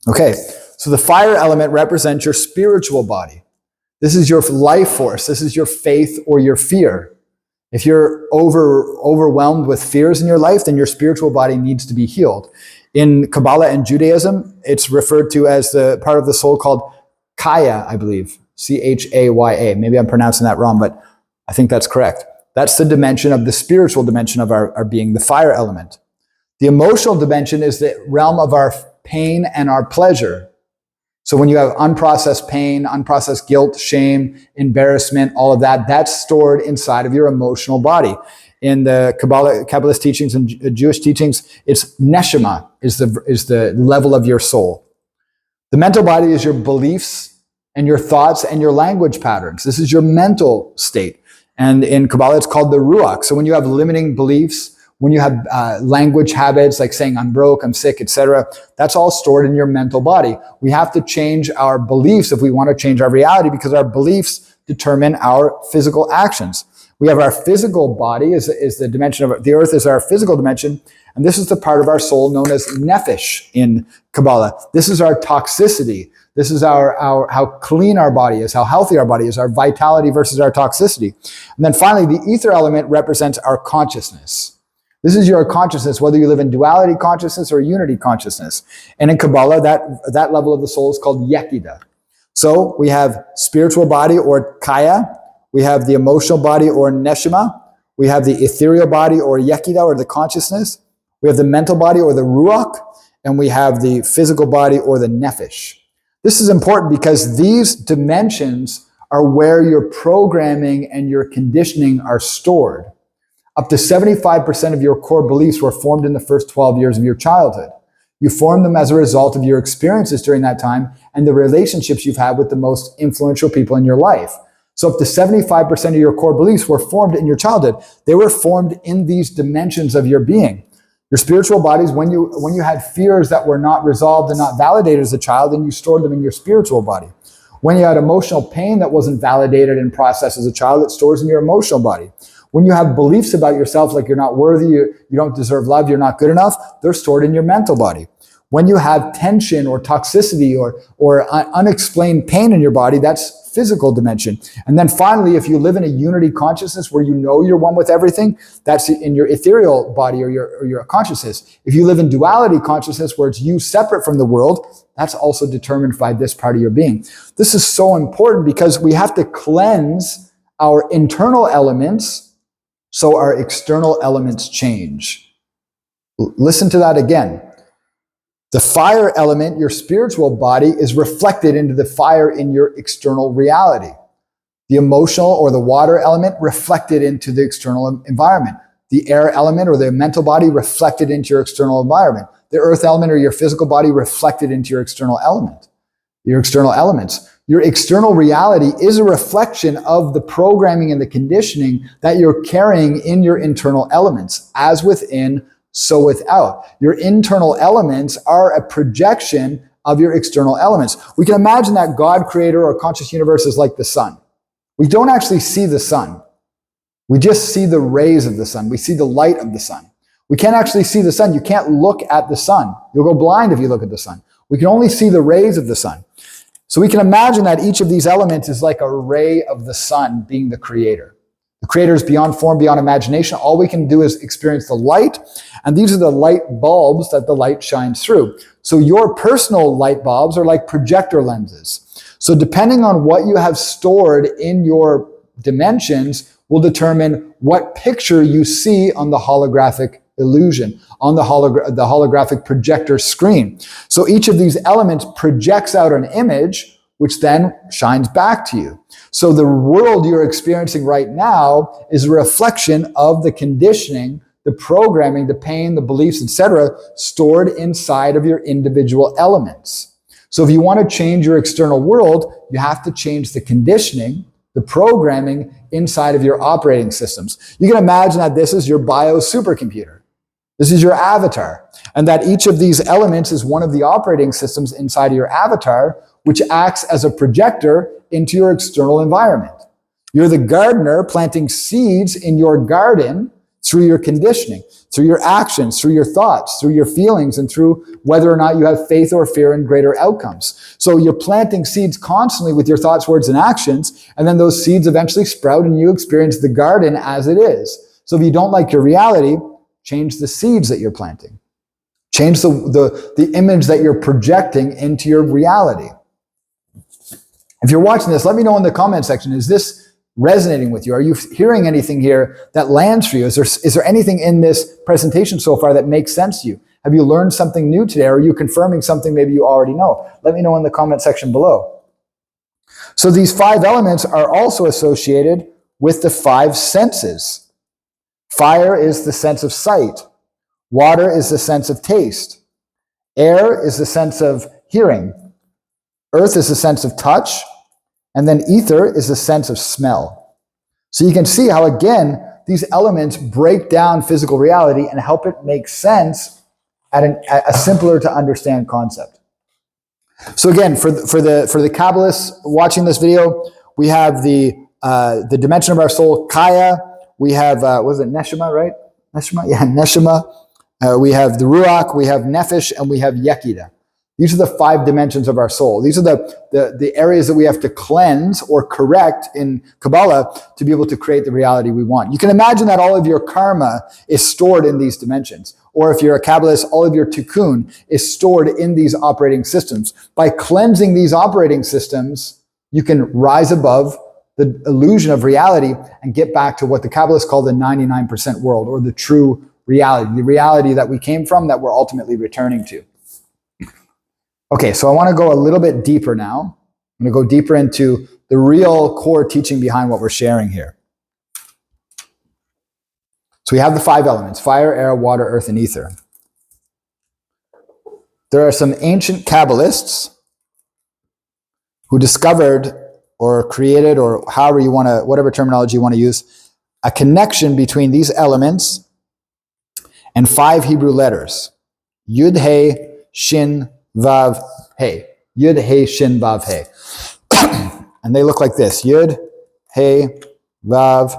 Okay, so the fire element represents your spiritual body. This is your life force. This is your faith or your fear. If you're overwhelmed with fears in your life, then your spiritual body needs to be healed. In Kabbalah and Judaism, it's referred to as the part of the soul called Chaya, I believe. Chaya. Maybe I'm pronouncing that wrong, but I think that's correct. That's the dimension of the spiritual dimension of our being, the fire element. The emotional dimension is the realm of our pain and our pleasure. So when you have unprocessed pain, unprocessed guilt, shame, embarrassment, all of that, that's stored inside of your emotional body. In the Kabbalist teachings and Jewish teachings, it's neshama is the level of your soul. The mental body is your beliefs and your thoughts and your language patterns. This is your mental state. And in Kabbalah, it's called the ruach. So when you have limiting beliefs, when you have language habits like saying I'm broke, I'm sick, etc., that's all stored in your mental body. We have to change our beliefs if we want to change our reality, because our beliefs determine our physical actions. We have our physical body is the dimension of the earth is our physical dimension, and this is the part of our soul known as nephesh in Kabbalah. This is our toxicity. This is our how clean our body is, how healthy our body is, our vitality versus our toxicity. And then finally, the ether element represents our consciousness. This is your consciousness, whether you live in duality consciousness or unity consciousness. And in Kabbalah, that level of the soul is called yekida. So we have spiritual body or kaya. We have the emotional body or neshama. We have the ethereal body or yekida or the consciousness. We have the mental body or the ruach. And we have the physical body or the nephesh. This is important because these dimensions are where your programming and your conditioning are stored. Up to 75% of your core beliefs were formed in the first 12 years of your childhood. You formed them as a result of your experiences during that time and the relationships you've had with the most influential people in your life. So up to 75% of your core beliefs were formed in your childhood. They were formed in these dimensions of your being. Your spiritual bodies, when you had fears that were not resolved and not validated as a child, then you stored them in your spiritual body. When you had emotional pain that wasn't validated and processed as a child, it stores in your emotional body. When you have beliefs about yourself like you're not worthy, you don't deserve love, you're not good enough, they're stored in your mental body. When you have tension or toxicity or unexplained pain in your body, that's physical dimension. And then finally, if you live in a unity consciousness where you know you're one with everything, that's in your ethereal body or your consciousness. If you live in duality consciousness where it's you separate from the world, that's also determined by this part of your being. This is so important because we have to cleanse our internal elements so our external elements change. Listen to that again. The fire element, your spiritual body, is reflected into the fire in your external reality. The emotional or the water element reflected into the external environment. The air element or the mental body reflected into your external environment. The earth element or your physical body reflected into your external element. Your external elements. Your external reality is a reflection of the programming and the conditioning that you're carrying in your internal elements, as within, so without. Your internal elements are a projection of your external elements. We can imagine that God, creator, or conscious universe is like the sun. We don't actually see the sun. We just see the rays of the sun. We see the light of the sun. We can't actually see the sun. You can't look at the sun. You'll go blind if you look at the sun. We can only see the rays of the sun. So we can imagine that each of these elements is like a ray of the sun being the creator. The creator is beyond form, beyond imagination. All we can do is experience the light, and these are the light bulbs that the light shines through. So your personal light bulbs are like projector lenses. So depending on what you have stored in your dimensions will determine what picture you see on the holographic illusion, on the holographic projector screen. So each of these elements projects out an image, which then shines back to you. So the world you're experiencing right now is a reflection of the conditioning, the programming, the pain, the beliefs, etc., stored inside of your individual elements. So if you want to change your external world, you have to change the conditioning, the programming inside of your operating systems. You can imagine that this is your bio supercomputer. This is your avatar, and that each of these elements is one of the operating systems inside of your avatar, which acts as a projector into your external environment. You're the gardener planting seeds in your garden through your conditioning, through your actions, through your thoughts, through your feelings, and through whether or not you have faith or fear in greater outcomes. So you're planting seeds constantly with your thoughts, words, and actions, and then those seeds eventually sprout and you experience the garden as it is. So if you don't like your reality, change the seeds that you're planting. Change the image that you're projecting into your reality. If you're watching this, let me know in the comment section, is this resonating with you? Are you hearing anything here that lands for you? Is there anything in this presentation so far that makes sense to you? Have you learned something new today? Or are you confirming something maybe you already know? Let me know in the comment section below. So these 5 elements are also associated with the 5 senses. Fire is the sense of sight. Water is the sense of taste. Air is the sense of hearing. Earth is the sense of touch. And then ether is the sense of smell. So you can see how, again, these elements break down physical reality and help it make sense at a simpler to understand concept. So again, for the Kabbalists watching this video, we have the dimension of our soul, Kaya. We have, was it Neshama, right? Neshama? Yeah, Neshama. We have the Ruach, we have Nefesh, and we have Yekida. These are the 5 dimensions of our soul. These are the areas that we have to cleanse or correct in Kabbalah to be able to create the reality we want. You can imagine that all of your karma is stored in these dimensions. Or if you're a Kabbalist, all of your tikkun is stored in these operating systems. By cleansing these operating systems, you can rise above the illusion of reality and get back to what the Kabbalists call the 99% world, or the true reality, the reality that we came from, that we're ultimately returning to. Okay, so I want to go a little bit deeper now. I'm going to go deeper into the real core teaching behind what we're sharing here. So we have the 5 elements: fire, air, water, earth, and ether. There are some ancient Kabbalists who discovered or created, or however you want to, whatever terminology you want to use, a connection between these elements and 5 Hebrew letters: Yud, He, Shin, Vav, He. Yud, He, Shin, Vav, He. And they look like this: Yud, He, Vav,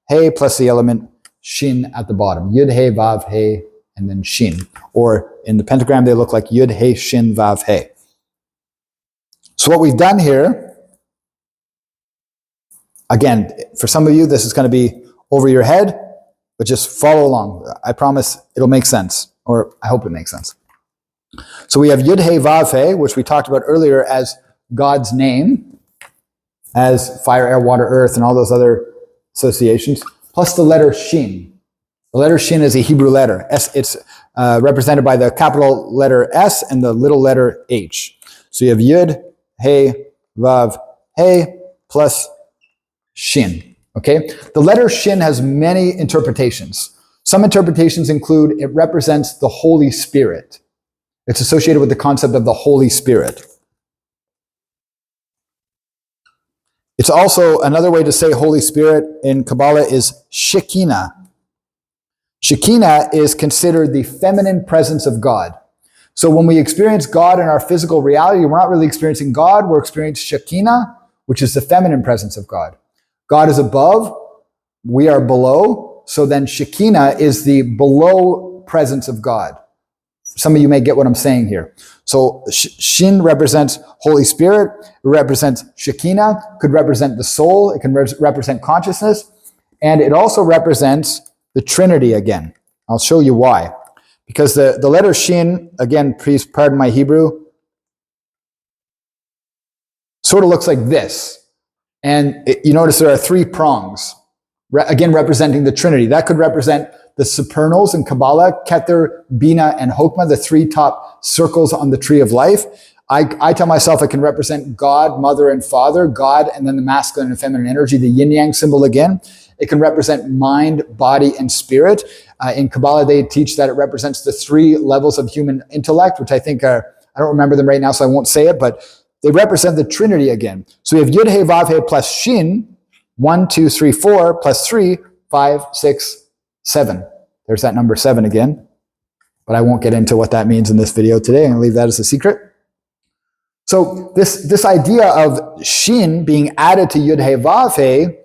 He, plus the element Shin at the bottom. Yud, He, Vav, He, and then Shin. Or in the pentagram, they look like Yud, He, Shin, Vav, He. So what we've done here, again, for some of you, this is going to be over your head, but just follow along. I promise it'll make sense, or I hope it makes sense. So we have Yud, He, Vav, He, which we talked about earlier as God's name, as fire, air, water, earth, and all those other associations, plus the letter Shin. The letter Shin is a Hebrew letter. It's represented by the capital letter S and the little letter H. So you have Yud, He, Vav, He, plus Shin. Okay? The letter Shin has many interpretations. Some interpretations include it represents the Holy Spirit. It's associated with the concept of the Holy Spirit. It's also, another way to say Holy Spirit in Kabbalah is Shekinah. Shekinah is considered the feminine presence of God. So when we experience God in our physical reality, we're not really experiencing God, we're experiencing Shekinah, which is the feminine presence of God. God is above, we are below, so then Shekinah is the below presence of God. Some of you may get what I'm saying here. So Shin represents Holy Spirit, it represents Shekinah, could represent the soul, it can represent consciousness, and it also represents the Trinity again. I'll show you why. Because the letter Shin, again, please pardon my Hebrew, sort of looks like this. And you notice there are 3 prongs, again representing the Trinity. That could represent the supernals in Kabbalah, Keter, Bina, and Hokmah, the 3 top circles on the tree of life. I tell myself it can represent God, Mother, and Father, God, and then the masculine and feminine energy, the yin-yang symbol again. It can represent mind, body, and spirit. In Kabbalah, they teach that it represents the 3 levels of human intellect, which I think are, I don't remember them right now, so I won't say it, but they represent the Trinity again. So we have Yud, He, Vav, He plus Shin, 1, 2, 3, 4, plus 3, 5, 6, 7. There's that number 7 again, but I won't get into what that means in this video today. I'm going to leave that as a secret. So this idea of Shin being added to Yud, He, Vav, He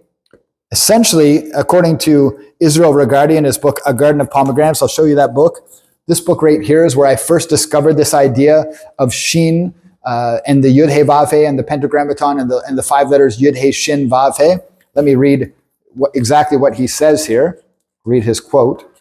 Essentially, according to Israel Regardie in his book, A Garden of Pomegranates, I'll show you that book. This book right here is where I first discovered this idea of Shin and the Yud He Vav He and the Pentagrammaton and the 5 letters Yud He Shin Vav He. Let me read exactly what he says here. Read his quote.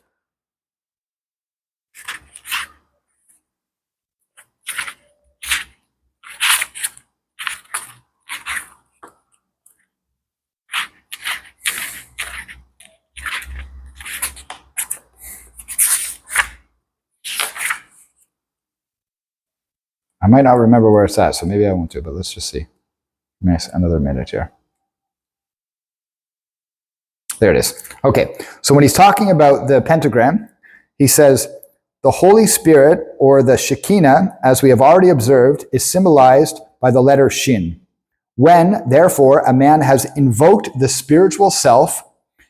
I might not remember where it's at, so maybe I won't do, but let's just see. Another minute here. There it is. Okay, so when he's talking about the pentagram, he says, the Holy Spirit, or the Shekinah, as we have already observed, is symbolized by the letter Shin. When, therefore, a man has invoked the spiritual self,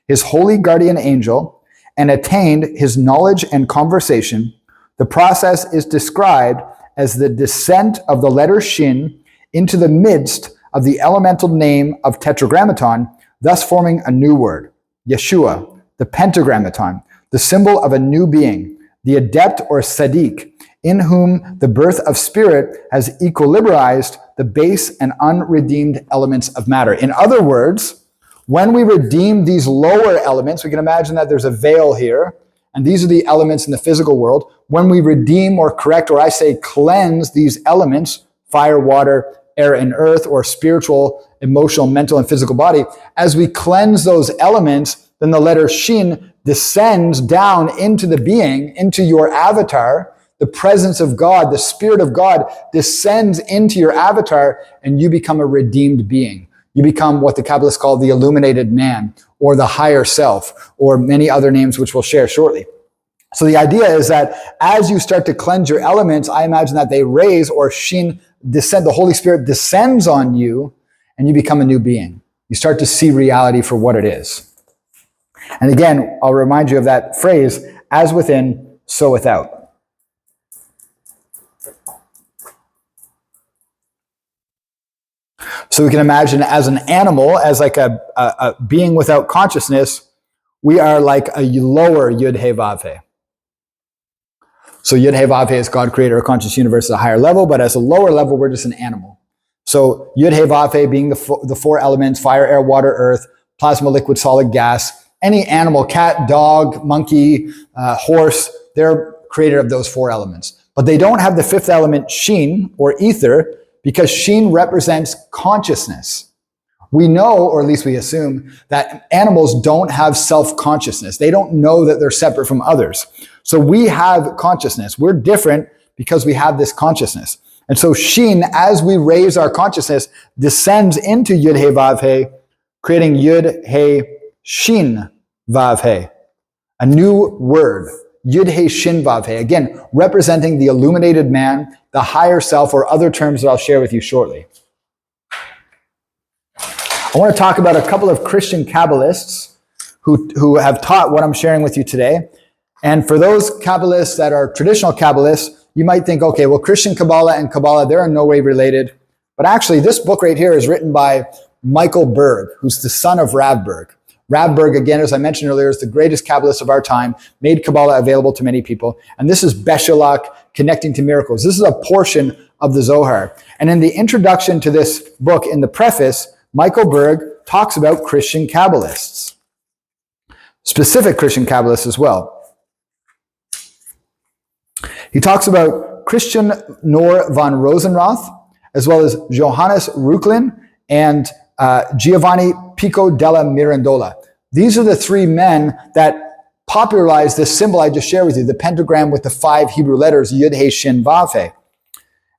his holy guardian angel, and attained his knowledge and conversation, the process is described as the descent of the letter Shin into the midst of the elemental name of Tetragrammaton, thus forming a new word, Yeshua, the Pentagrammaton, the symbol of a new being, the adept or Sadiq, in whom the birth of spirit has equilibrized the base and unredeemed elements of matter. In other words, when we redeem these lower elements, we can imagine that there's a veil here, and these are the elements in the physical world. When we redeem or correct, or I say cleanse these elements, fire, water, air, and earth, or spiritual, emotional, mental, and physical body, as we cleanse those elements, then the letter Shin descends down into the being, into your avatar. The presence of God, the Spirit of God descends into your avatar, and you become a redeemed being. You become what the Kabbalists call the illuminated man, or the higher self, or many other names which we'll share shortly. So the idea is that as you start to cleanse your elements, I imagine that they raise, or Shin descend, the Holy Spirit descends on you, and you become a new being. You start to see reality for what it is. And again, I'll remind you of that phrase, as within, so without. So we can imagine as an animal, as like a being without consciousness, we are like a lower Yud He Vav He. So Yud He Vav He is God creator, a conscious universe at a higher level, but as a lower level, we're just an animal. So Yud He Vav He being the 4 elements, fire, air, water, earth, plasma, liquid, solid, gas. Any animal, cat, dog, monkey, horse, they're created of those 4 elements. But they don't have the 5th element, Shin, or ether, because Shin represents consciousness. We know, or at least we assume, that animals don't have self-consciousness. They don't know that they're separate from others. So we have consciousness. We're different because we have this consciousness. And so Shin, as we raise our consciousness, descends into Yud He Vav He, creating Yud He Shin Vav He, a new word. Yud He Shin Vav He, again, representing the illuminated man, the higher self, or other terms that I'll share with you shortly. I want to talk about a couple of Christian Kabbalists who have taught what I'm sharing with you today. And for those Kabbalists that are traditional Kabbalists, you might think, okay, well, Christian Kabbalah and Kabbalah, they're in no way related. But actually, this book right here is written by Michael Berg, who's the son of Rav Berg. Rav Berg, again, as I mentioned earlier, is the greatest Kabbalist of our time, made Kabbalah available to many people. And this is Beshalach, Connecting to Miracles. This is a portion of the Zohar. And in the introduction to this book, in the preface, Michael Berg talks about Christian Kabbalists, specific Christian Kabbalists as well. He talks about Christian Nor von Rosenroth, as well as Johannes Reuchlin and Giovanni Pico della Mirandola. These are the 3 men that popularized this symbol I just shared with you, the pentagram with the 5 Hebrew letters, Yud He Shin Vav He.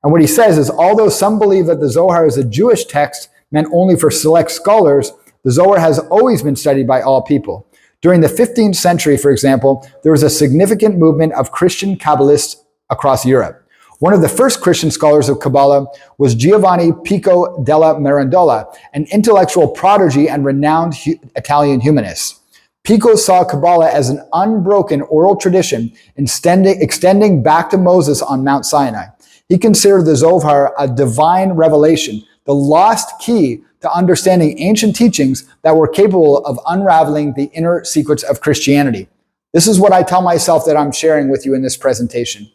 And what he says is, although some believe that the Zohar is a Jewish text meant only for select scholars, the Zohar has always been studied by all people. During the 15th century, for example, there was a significant movement of Christian Kabbalists across Europe. One of the first Christian scholars of Kabbalah was Giovanni Pico della Mirandola, an intellectual prodigy and renowned Italian humanist. Pico saw Kabbalah as an unbroken oral tradition extending back to Moses on Mount Sinai. He considered the Zohar a divine revelation, the lost key to to understanding ancient teachings that were capable of unraveling the inner secrets of Christianity. This is what I tell myself that I'm sharing with you in this presentation.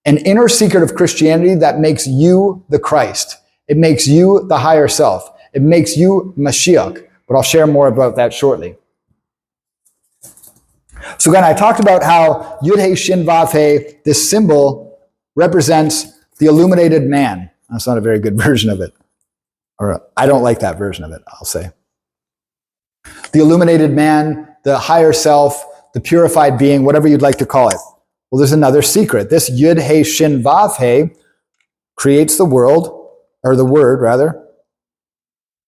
An inner secret of Christianity that makes you the Christ. It makes you the higher self. It makes you Mashiach. But I'll share more about that shortly. So again, I talked about how Yud He Shin Vav He, this symbol, represents the illuminated man. That's not a very good version of it. Or I don't like that version of it, I'll say. The illuminated man, the higher self, the purified being, whatever you'd like to call it. Well, there's another secret. This Yud He Shin Vav He creates the world, or the word rather,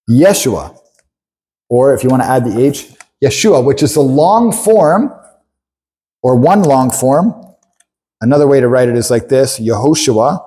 Yeshua. Or if you want to add the H, Yeshua, which is the long form, or one long form. Another way to write it is like this, Yehoshua.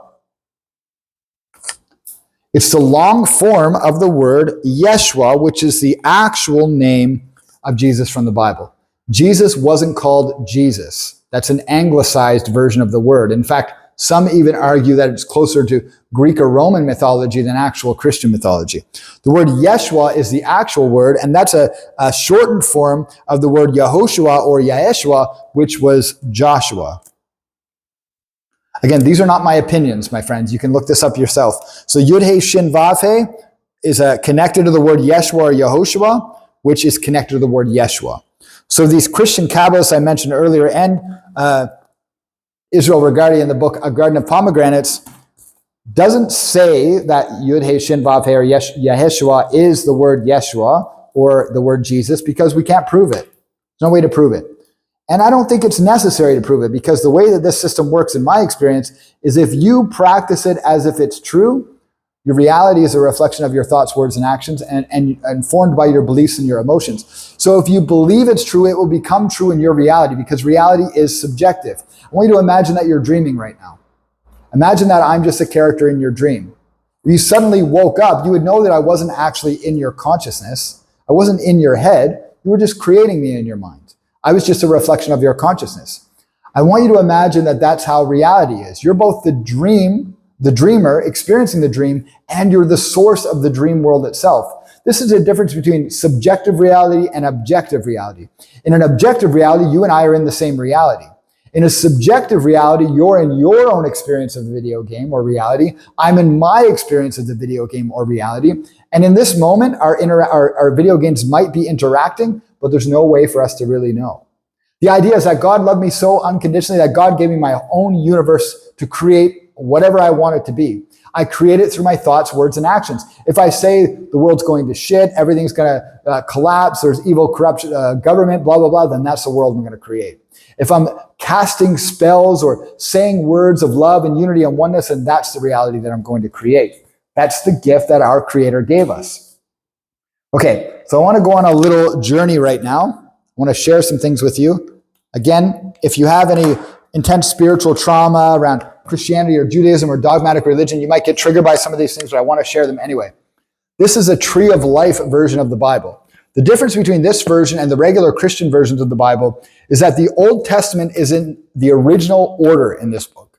It's the long form of the word Yeshua, which is the actual name of Jesus from the Bible. Jesus wasn't called Jesus. That's an anglicized version of the word. In fact, some even argue that it's closer to Greek or Roman mythology than actual Christian mythology. The word Yeshua is the actual word, and that's a shortened form of the word Yehoshua or Yeshua, which was Joshua. Again, these are not my opinions, my friends. You can look this up yourself. So Yud He Shin Vav He is connected to the word Yeshua or Yehoshua, which is connected to the word Yeshua. So these Christian Kabbalists I mentioned earlier, and Israel Regardie in the book A Garden of Pomegranates, doesn't say that Yud He Shin Vav He or Yeshua is the word Yeshua or the word Jesus, because we can't prove it. There's no way to prove it. And I don't think it's necessary to prove it, because the way that this system works in my experience is if you practice it as if it's true, your reality is a reflection of your thoughts, words, and actions, and informed by your beliefs and your emotions. So if you believe it's true, it will become true in your reality, because reality is subjective. I want you to imagine that you're dreaming right now. Imagine that I'm just a character in your dream. If you suddenly woke up, you would know that I wasn't actually in your consciousness. I wasn't in your head. You were just creating me in your mind. I was just a reflection of your consciousness. I want you to imagine that that's how reality is. You're both the dreamer experiencing the dream, and you're the source of the dream world itself. This is a difference between subjective reality and objective reality. In an objective reality, you and I are in the same reality. In a subjective reality, you're in your own experience of the video game or reality. I'm in my experience of the video game or reality. And in this moment, our video games might be interacting, but there's no way for us to really know. The idea is that God loved me so unconditionally that God gave me my own universe to create whatever I want it to be. I create it through my thoughts, words, and actions. If I say the world's going to shit, everything's going to collapse, there's evil, corrupt government, blah, blah, blah, then that's the world I'm going to create. If I'm casting spells or saying words of love and unity and oneness, then that's the reality that I'm going to create. That's the gift that our Creator gave us. Okay, so I want to go on a little journey right now. I want to share some things with you. Again, if you have any intense spiritual trauma around Christianity or Judaism or dogmatic religion, you might get triggered by some of these things, but I want to share them anyway. This is a tree of life version of the Bible. The difference between this version and the regular Christian versions of the Bible is that the Old Testament is in the original order in this book.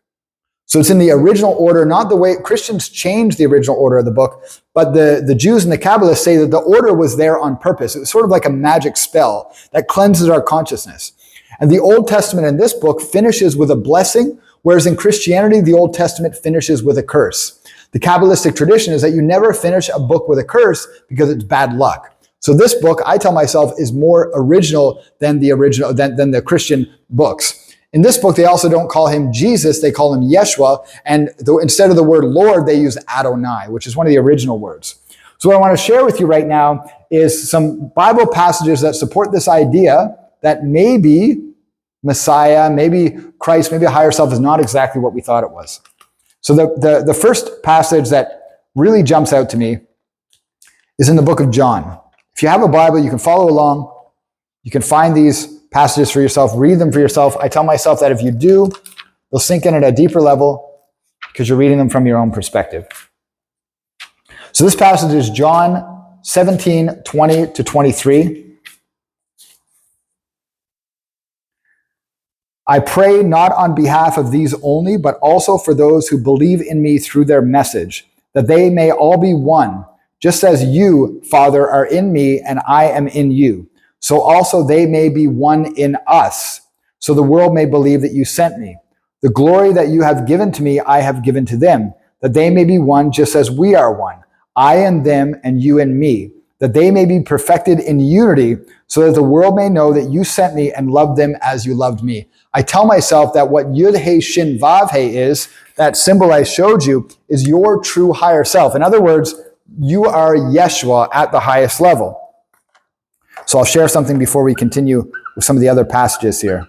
So it's in the original order, not the way Christians changed the original order of the book, but the Jews and the Kabbalists say that the order was there on purpose. It was sort of like a magic spell that cleanses our consciousness. And the Old Testament in this book finishes with a blessing, whereas in Christianity, the Old Testament finishes with a curse. The Kabbalistic tradition is that you never finish a book with a curse because it's bad luck. So this book, I tell myself, is more original than the Christian books. In this book, they also don't call him Jesus, they call him Yeshua, and instead of the word Lord, they use Adonai, which is one of the original words. So what I want to share with you right now is some Bible passages that support this idea that maybe Messiah, maybe Christ, maybe a higher self is not exactly what we thought it was. So the first passage that really jumps out to me is in the book of John. If you have a Bible, you can follow along. You can find these passages for yourself, read them for yourself. I tell myself that if you do, they'll sink in at a deeper level because you're reading them from your own perspective. So this passage is John 17, 20 to 23. I pray not on behalf of these only, but also for those who believe in me through their message, that they may all be one, just as you, Father, are in me and I am in you. So also they may be one in us, so the world may believe that you sent me. The glory that you have given to me, I have given to them, that they may be one just as we are one, I and them and you and me, that they may be perfected in unity, so that the world may know that you sent me and loved them as you loved me. I tell myself that what Yud He Shin Vav He is, that symbol I showed you, is your true higher self. In other words, you are Yeshua at the highest level. So I'll share something before we continue with some of the other passages here.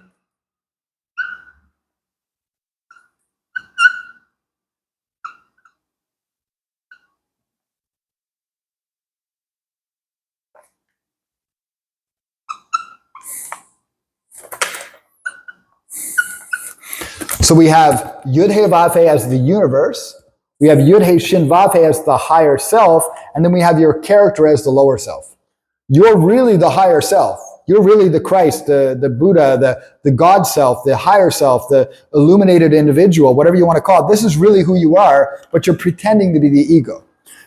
So we have Yud He Vav He as the universe. We have Yud He Shin Vav He as the higher self. And then we have your character as the lower self. You're really the higher self. You're really the Christ, the Buddha, the God self, the higher self, the illuminated individual, whatever you want to call it. This is really who you are, but you're pretending to be the ego.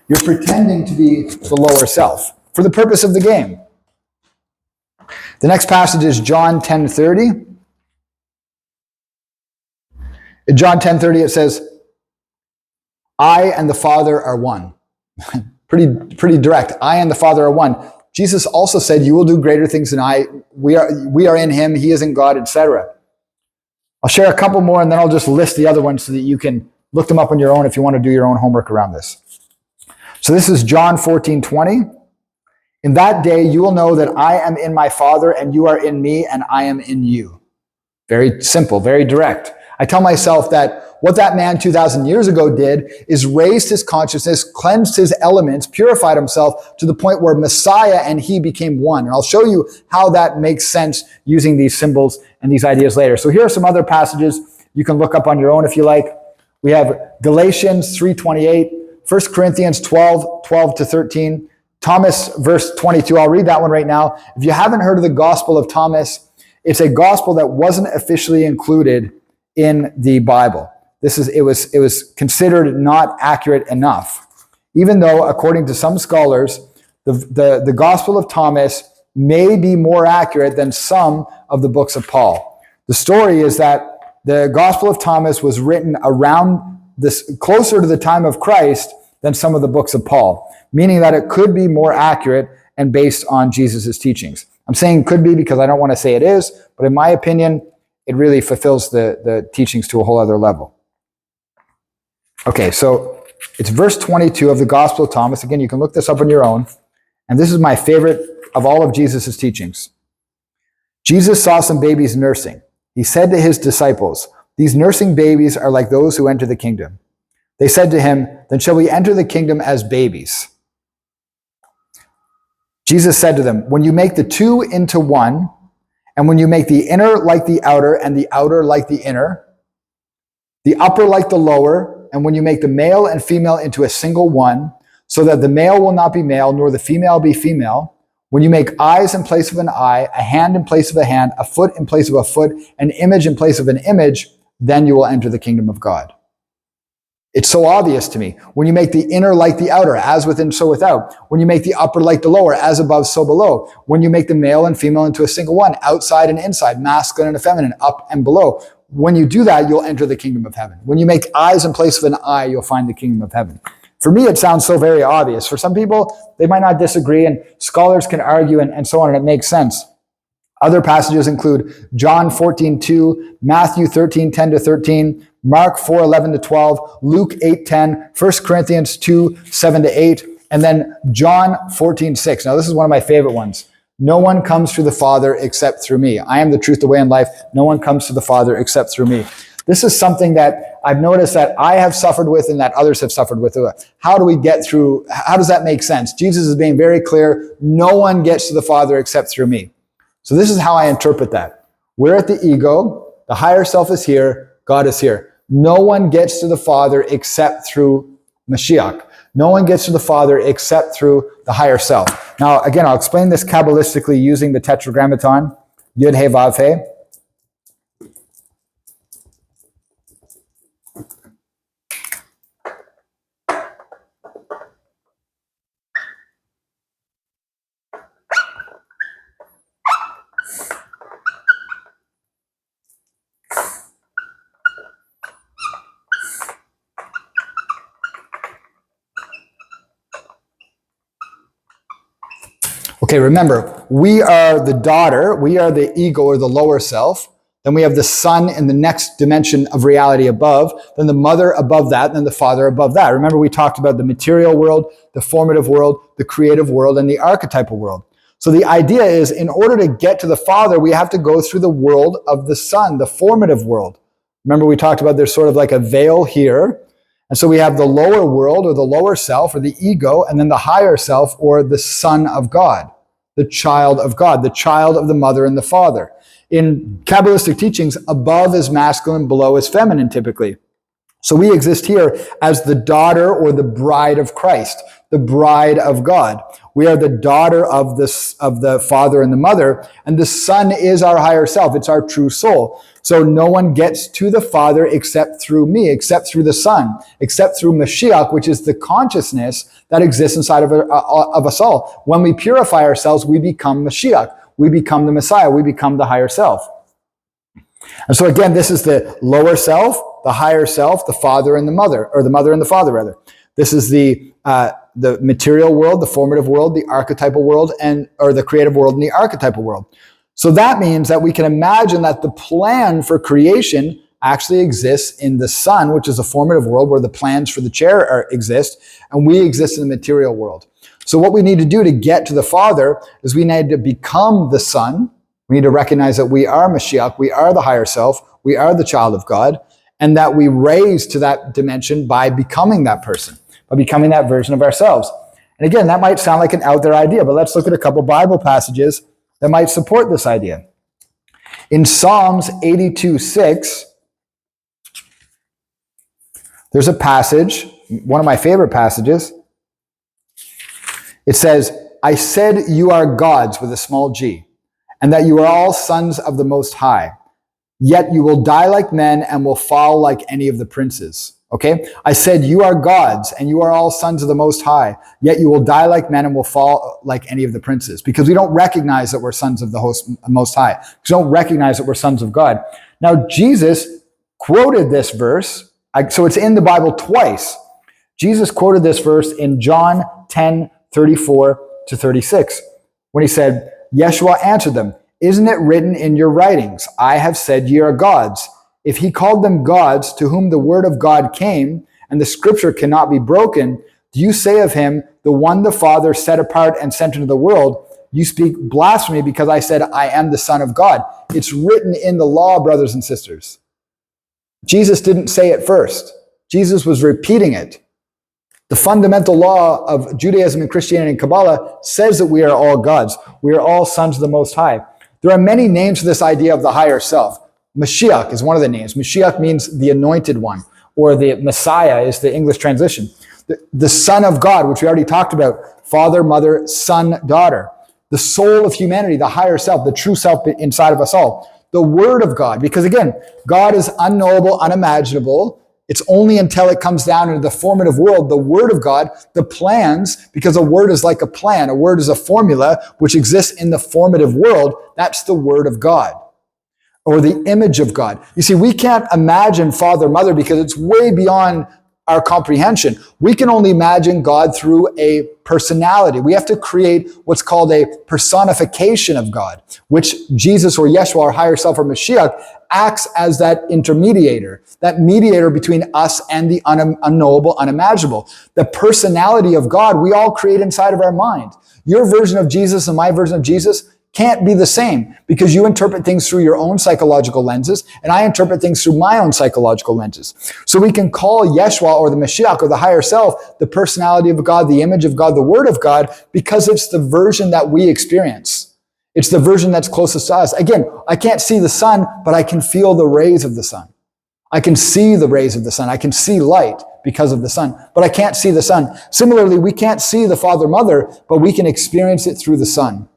You're pretending to be the lower self for the purpose of the game. The next passage is John 10:30. In John 10:30 it says, I and the Father are one. Pretty direct. I and the Father are one. Jesus also said, you will do greater things than I. We are in him. He is in God, etc. I'll share a couple more and then I'll just list the other ones so that you can look them up on your own if you want to do your own homework around this. So this is John 14:20. In that day, you will know that I am in my Father and you are in me and I am in you. Very simple, very direct. I tell myself that what that man 2,000 years ago did is raised his consciousness, cleansed his elements, purified himself to the point where Messiah and he became one. And I'll show you how that makes sense using these symbols and these ideas later. So here are some other passages you can look up on your own if you like. We have Galatians 3:28, 1 Corinthians 12:12-13, Thomas verse 22. I'll read that one right now. If you haven't heard of the Gospel of Thomas, it's a gospel that wasn't officially included in the Bible. It was considered not accurate enough, even though, according to some scholars, the Gospel of Thomas may be more accurate than some of the books of Paul. The story is that the Gospel of Thomas was written around this closer to the time of Christ than some of the books of Paul, meaning that it could be more accurate and based on Jesus' teachings. I'm saying could be because I don't want to say it is, but in my opinion, it really fulfills the teachings to a whole other level. Okay, so it's verse 22 of the Gospel of Thomas. Again, you can look this up on your own. And this is my favorite of all of Jesus' teachings. Jesus saw some babies nursing. He said to his disciples, these nursing babies are like those who enter the kingdom. They said to him, then shall we enter the kingdom as babies? Jesus said to them, when you make the two into one, and when you make the inner like the outer and the outer like the inner, the upper like the lower, and when you make the male and female into a single one, so that the male will not be male, nor the female be female, when you make eyes in place of an eye, a hand in place of a hand, a foot in place of a foot, an image in place of an image, then you will enter the kingdom of God. It's so obvious to me. When you make the inner like the outer, as within, so without. When you make the upper like the lower, as above, so below. When you make the male and female into a single one, outside and inside, masculine and feminine, up and below. When you do that, you'll enter the kingdom of heaven. When you make eyes in place of an eye, you'll find the kingdom of heaven. For me, it sounds so very obvious. For some people, they might not disagree, and scholars can argue and so on, and it makes sense. Other passages include John 14:2, Matthew 13:10-13, Mark 4:11-12, Luke 8:10, 1 Corinthians 2:7-8, and then John 14:6. Now, this is one of my favorite ones. No one comes to the Father except through me. I am the truth, the way, and life. No one comes to the Father except through me. This is something that I've noticed that I have suffered with and that others have suffered with. How do we get through? How does that make sense? Jesus is being very clear. No one gets to the Father except through me. So this is how I interpret that. We're at the ego. The higher self is here. God is here. No one gets to the Father except through Mashiach. No one gets to the Father except through the higher self. Now, again, I'll explain this Kabbalistically using the Tetragrammaton, Yud He Vav He. Okay, remember, we are the daughter, we are the ego or the lower self. Then we have the son in the next dimension of reality above, then the mother above that, and then the father above that. Remember, we talked about the material world, the formative world, the creative world, and the archetypal world. So the idea is, in order to get to the father, we have to go through the world of the son, the formative world. Remember, we talked about there's sort of like a veil here. And so we have the lower world or the lower self or the ego, and then the higher self or the son of God, the child of God, the child of the mother and the father. In Kabbalistic teachings, above is masculine, below is feminine typically. So we exist here as the daughter or the bride of Christ, the bride of God. We are the daughter of the father and the mother, and the son is our higher self. It's our true soul. So no one gets to the Father except through me, except through the Son, except through Mashiach, which is the consciousness that exists inside of us all. When we purify ourselves, we become Mashiach. We become the Messiah. We become the higher self. And so again, this is the lower self, the higher self, the father and the mother, or the mother and the father, rather. This is the material world, the formative world, the archetypal world, or the creative world and the archetypal world. So that means that we can imagine that the plan for creation actually exists in the Son, which is a formative world where the plans for the chair exist, and we exist in the material world. So what we need to do to get to the Father is we need to become the Son. We need to recognize that we are Mashiach, we are the higher self, we are the child of God, and that we raise to that dimension by becoming that person, by becoming that version of ourselves. And again, that might sound like an out there idea, but let's look at a couple Bible passages that might support this idea. In Psalms 82:6, there's a passage, one of my favorite passages. It says, I said you are gods with a small g, and that you are all sons of the Most High. Yet you will die like men and will fall like any of the princes. Okay? I said you are gods and you are all sons of the Most High. Yet you will die like men and will fall like any of the princes. Because we don't recognize that we're sons of the Most High. We don't recognize that we're sons of God. Now, Jesus quoted this verse. So it's in the Bible twice. Jesus quoted this verse in John 10:34-36, when he said, Yeshua answered them, isn't it written in your writings, I have said ye are gods? If he called them gods to whom the word of God came, and the scripture cannot be broken, do you say of him, the one the Father set apart and sent into the world, you speak blasphemy because I said, I am the Son of God. It's written in the law, brothers and sisters. Jesus didn't say it first. Jesus was repeating it. The fundamental law of Judaism and Christianity and Kabbalah says that we are all gods. We are all sons of the Most High. There are many names for this idea of the higher self. Mashiach is one of the names. Mashiach means the anointed one, or the Messiah is the English translation. The Son of God, which we already talked about, father, mother, son, daughter. The soul of humanity, the higher self, the true self inside of us all. The Word of God, because again, God is unknowable, unimaginable. It's only until it comes down into the formative world, the Word of God, the plans, because a word is like a plan. A word is a formula which exists in the formative world. That's the Word of God, or the image of God. You see, we can't imagine father, mother because it's way beyond our comprehension. We can only imagine God through a personality. We have to create what's called a personification of God, which Jesus or Yeshua, our higher self or Mashiach, acts as that intermediator, that mediator between us and the unknowable, unimaginable. The personality of God, we all create inside of our mind. Your version of Jesus and my version of Jesus can't be the same because you interpret things through your own psychological lenses and I interpret things through my own psychological lenses. So we can call Yeshua or the Mashiach or the higher self the personality of God, the image of God, the Word of God, because it's the version that we experience. It's the version that's closest to us. Again, I can't see the sun, but I can feel the rays of the sun. I can see the rays of the sun. I can see light because of the sun, but I can't see the sun. Similarly, we can't see the Father, Mother, but we can experience it through the Son.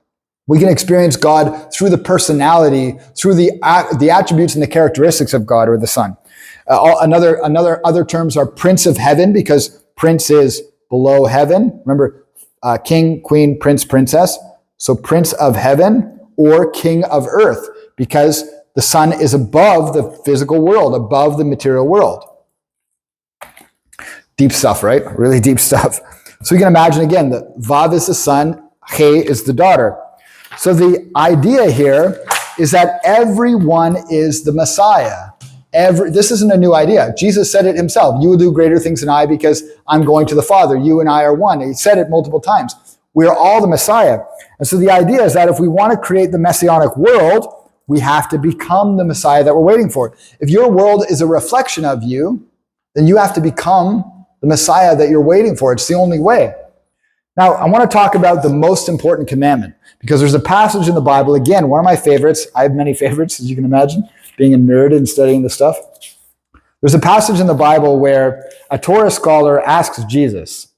We can experience God through the personality, through the attributes and the characteristics of God or the Son. Other terms are Prince of Heaven, because Prince is below heaven. Remember, King, Queen, Prince, Princess. So Prince of Heaven or King of Earth, because the Son is above the physical world, above the material world. Deep stuff, right? Really deep stuff. So you can imagine again that Vav is the Son, He is the daughter. So the idea here is that everyone is the Messiah. This isn't a new idea. Jesus said it himself. You will do greater things than I because I'm going to the Father. You and I are one. He said it multiple times. We are all the Messiah. And so the idea is that if we want to create the messianic world, we have to become the Messiah that we're waiting for. If your world is a reflection of you, then you have to become the Messiah that you're waiting for. It's the only way. Now, I want to talk about the most important commandment because there's a passage in the Bible, again, one of my favorites. I have many favorites, as you can imagine, being a nerd and studying this stuff. There's a passage in the Bible where a Torah scholar asks Jesus.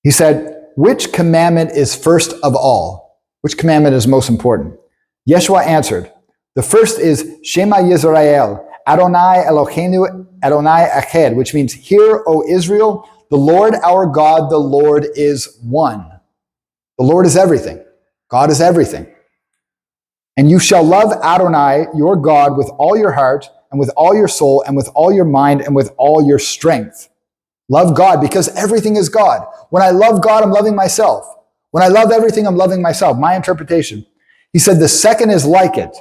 He said, which commandment is first of all? Which commandment is most important? Yeshua answered, the first is Shema Yisrael, Adonai Eloheinu, Adonai Echad, which means, hear, O Israel, the Lord our God, the Lord is one. The Lord is everything. God is everything. And you shall love Adonai, your God, with all your heart and with all your soul and with all your mind and with all your strength. Love God because everything is God. When I love God, I'm loving myself. When I love everything, I'm loving myself. My interpretation. He said, the second is like it.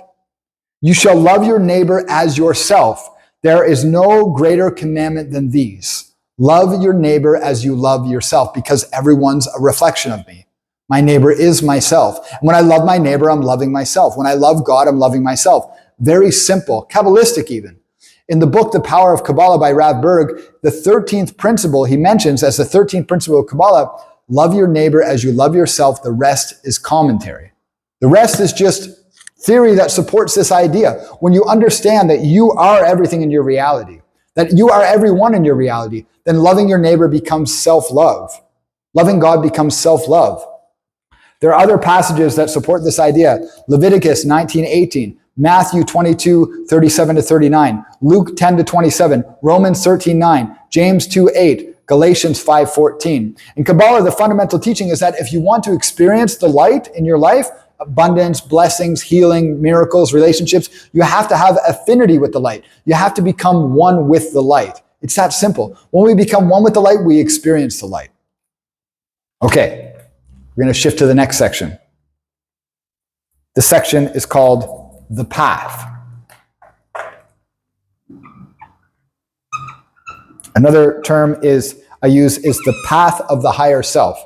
You shall love your neighbor as yourself. There is no greater commandment than these. Love your neighbor as you love yourself because everyone's a reflection of me. My neighbor is myself. And when I love my neighbor, I'm loving myself. When I love God, I'm loving myself. Very simple, Kabbalistic even. In the book, The Power of Kabbalah by Rav Berg, the 13th principle he mentions as the 13th principle of Kabbalah, love your neighbor as you love yourself. The rest is commentary. The rest is just theory that supports this idea. When you understand that you are everything in your reality, that you are everyone in your reality, then loving your neighbor becomes self-love. Loving God becomes self-love. There are other passages that support this idea. Leviticus 19:18, Matthew 22:37-39, Luke 10-27, Romans 13:9, James 2:8, Galatians 5:14. In Kabbalah, the fundamental teaching is that if you want to experience the light in your life, abundance, blessings, healing, miracles, relationships, you have to have affinity with the light. You have to become one with the light. It's that simple. When we become one with the light, we experience the light. Okay. We're going to shift to the next section. This section is called the path. Another term I use is the path of the higher self.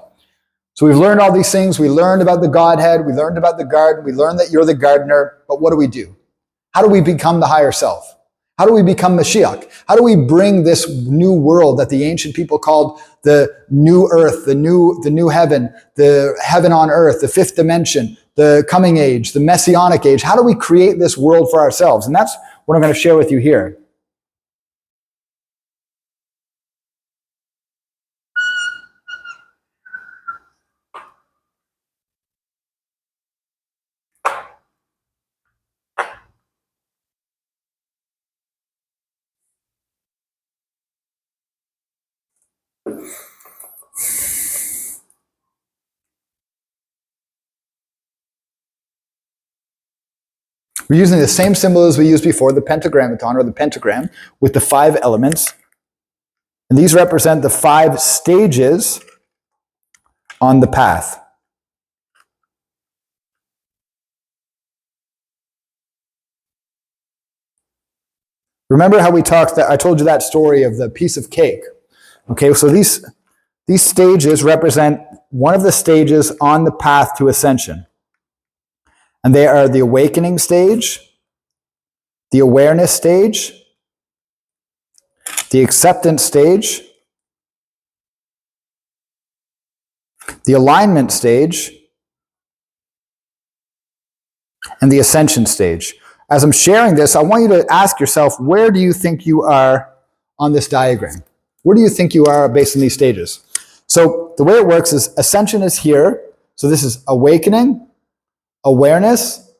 So we've learned all these things. We learned about the Godhead. We learned about the garden. We learned that you're the gardener. But what do? How do we become the higher self? How do we become Mashiach? How do we bring this new world that the ancient people called the new earth, the new heaven, the heaven on earth, the fifth dimension, the coming age, the messianic age? How do we create this world for ourselves? And that's what I'm going to share with you here. We're using the same symbol as we used before, the pentagrammaton or the pentagram with the 5 elements. And these represent the 5 stages on the path. Remember how I told you that story of the piece of cake. Okay, so these stages represent one of the stages on the path to ascension. And they are the awakening stage, the awareness stage, the acceptance stage, the alignment stage, and the ascension stage. As I'm sharing this, I want you to ask yourself, where do you think you are on this diagram? Where do you think you are based on these stages? So the way it works is ascension is here. So this is awakening, awareness,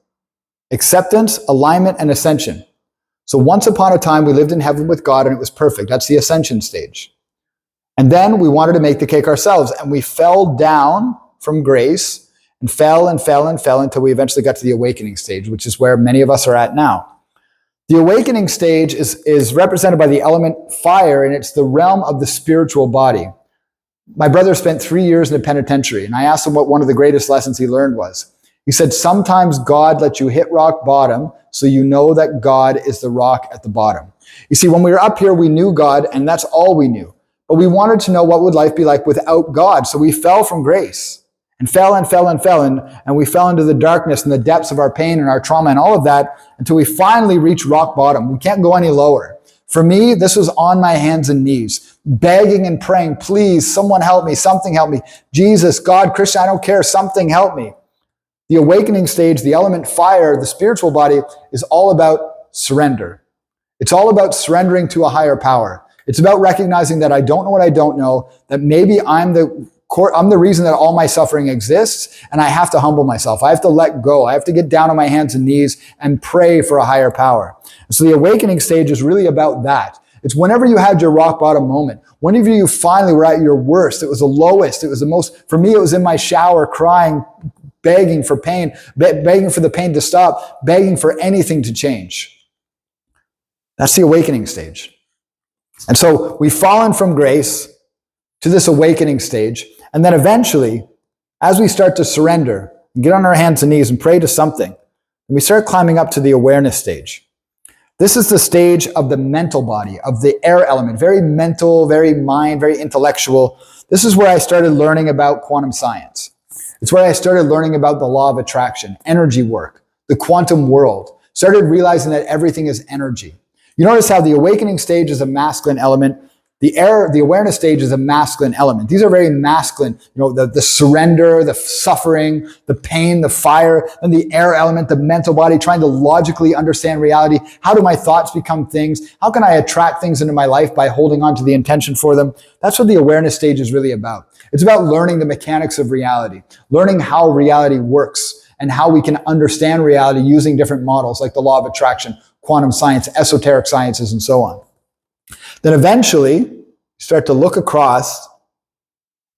acceptance, alignment, and ascension. So once upon a time, we lived in heaven with God and it was perfect. That's the ascension stage. And then we wanted to make the cake ourselves and we fell down from grace and fell until we eventually got to the awakening stage, which is where many of us are at now. The awakening stage is represented by the element fire, and it's the realm of the spiritual body. My brother spent 3 years in a penitentiary, and I asked him what one of the greatest lessons he learned was. He said, sometimes God lets you hit rock bottom so you know that God is the rock at the bottom. You see, when we were up here, we knew God, and that's all we knew. But we wanted to know what would life be like without God. So we fell from grace and fell and fell and fell. And we fell into the darkness and the depths of our pain and our trauma and all of that until we finally reached rock bottom. We can't go any lower. For me, this was on my hands and knees, begging and praying, please, someone help me, something help me. Jesus, God, Christian, I don't care, something help me. The awakening stage, the element fire, the spiritual body is all about surrender. It's all about surrendering to a higher power. It's about recognizing that I don't know what I don't know, that maybe I'm the reason that all my suffering exists, and I have to humble myself. I have to let go. I have to get down on my hands and knees and pray for a higher power. And so the awakening stage is really about that. It's whenever you had your rock bottom moment, whenever you finally were at your worst, it was the lowest, it was the most, for me, it was in my shower crying, begging for pain, begging for the pain to stop, begging for anything to change. That's the awakening stage. And so we've fallen from grace to this awakening stage. And then eventually, as we start to surrender and get on our hands and knees and pray to something, and we start climbing up to the awareness stage. This is the stage of the mental body, of the air element, very mental, very mind, very intellectual. This is where I started learning about quantum science. It's where I started learning about the law of attraction, energy work, the quantum world, started realizing that everything is energy. You notice how the awakening stage is a masculine element. The awareness stage is a masculine element. These are very masculine, the surrender, the suffering, the pain, the fire, and the air element, the mental body, trying to logically understand reality. How do my thoughts become things? How can I attract things into my life by holding on to the intention for them? That's what the awareness stage is really about. It's about learning the mechanics of reality, learning how reality works and how we can understand reality using different models like the law of attraction, quantum science, esoteric sciences, and so on. Then eventually, you start to look across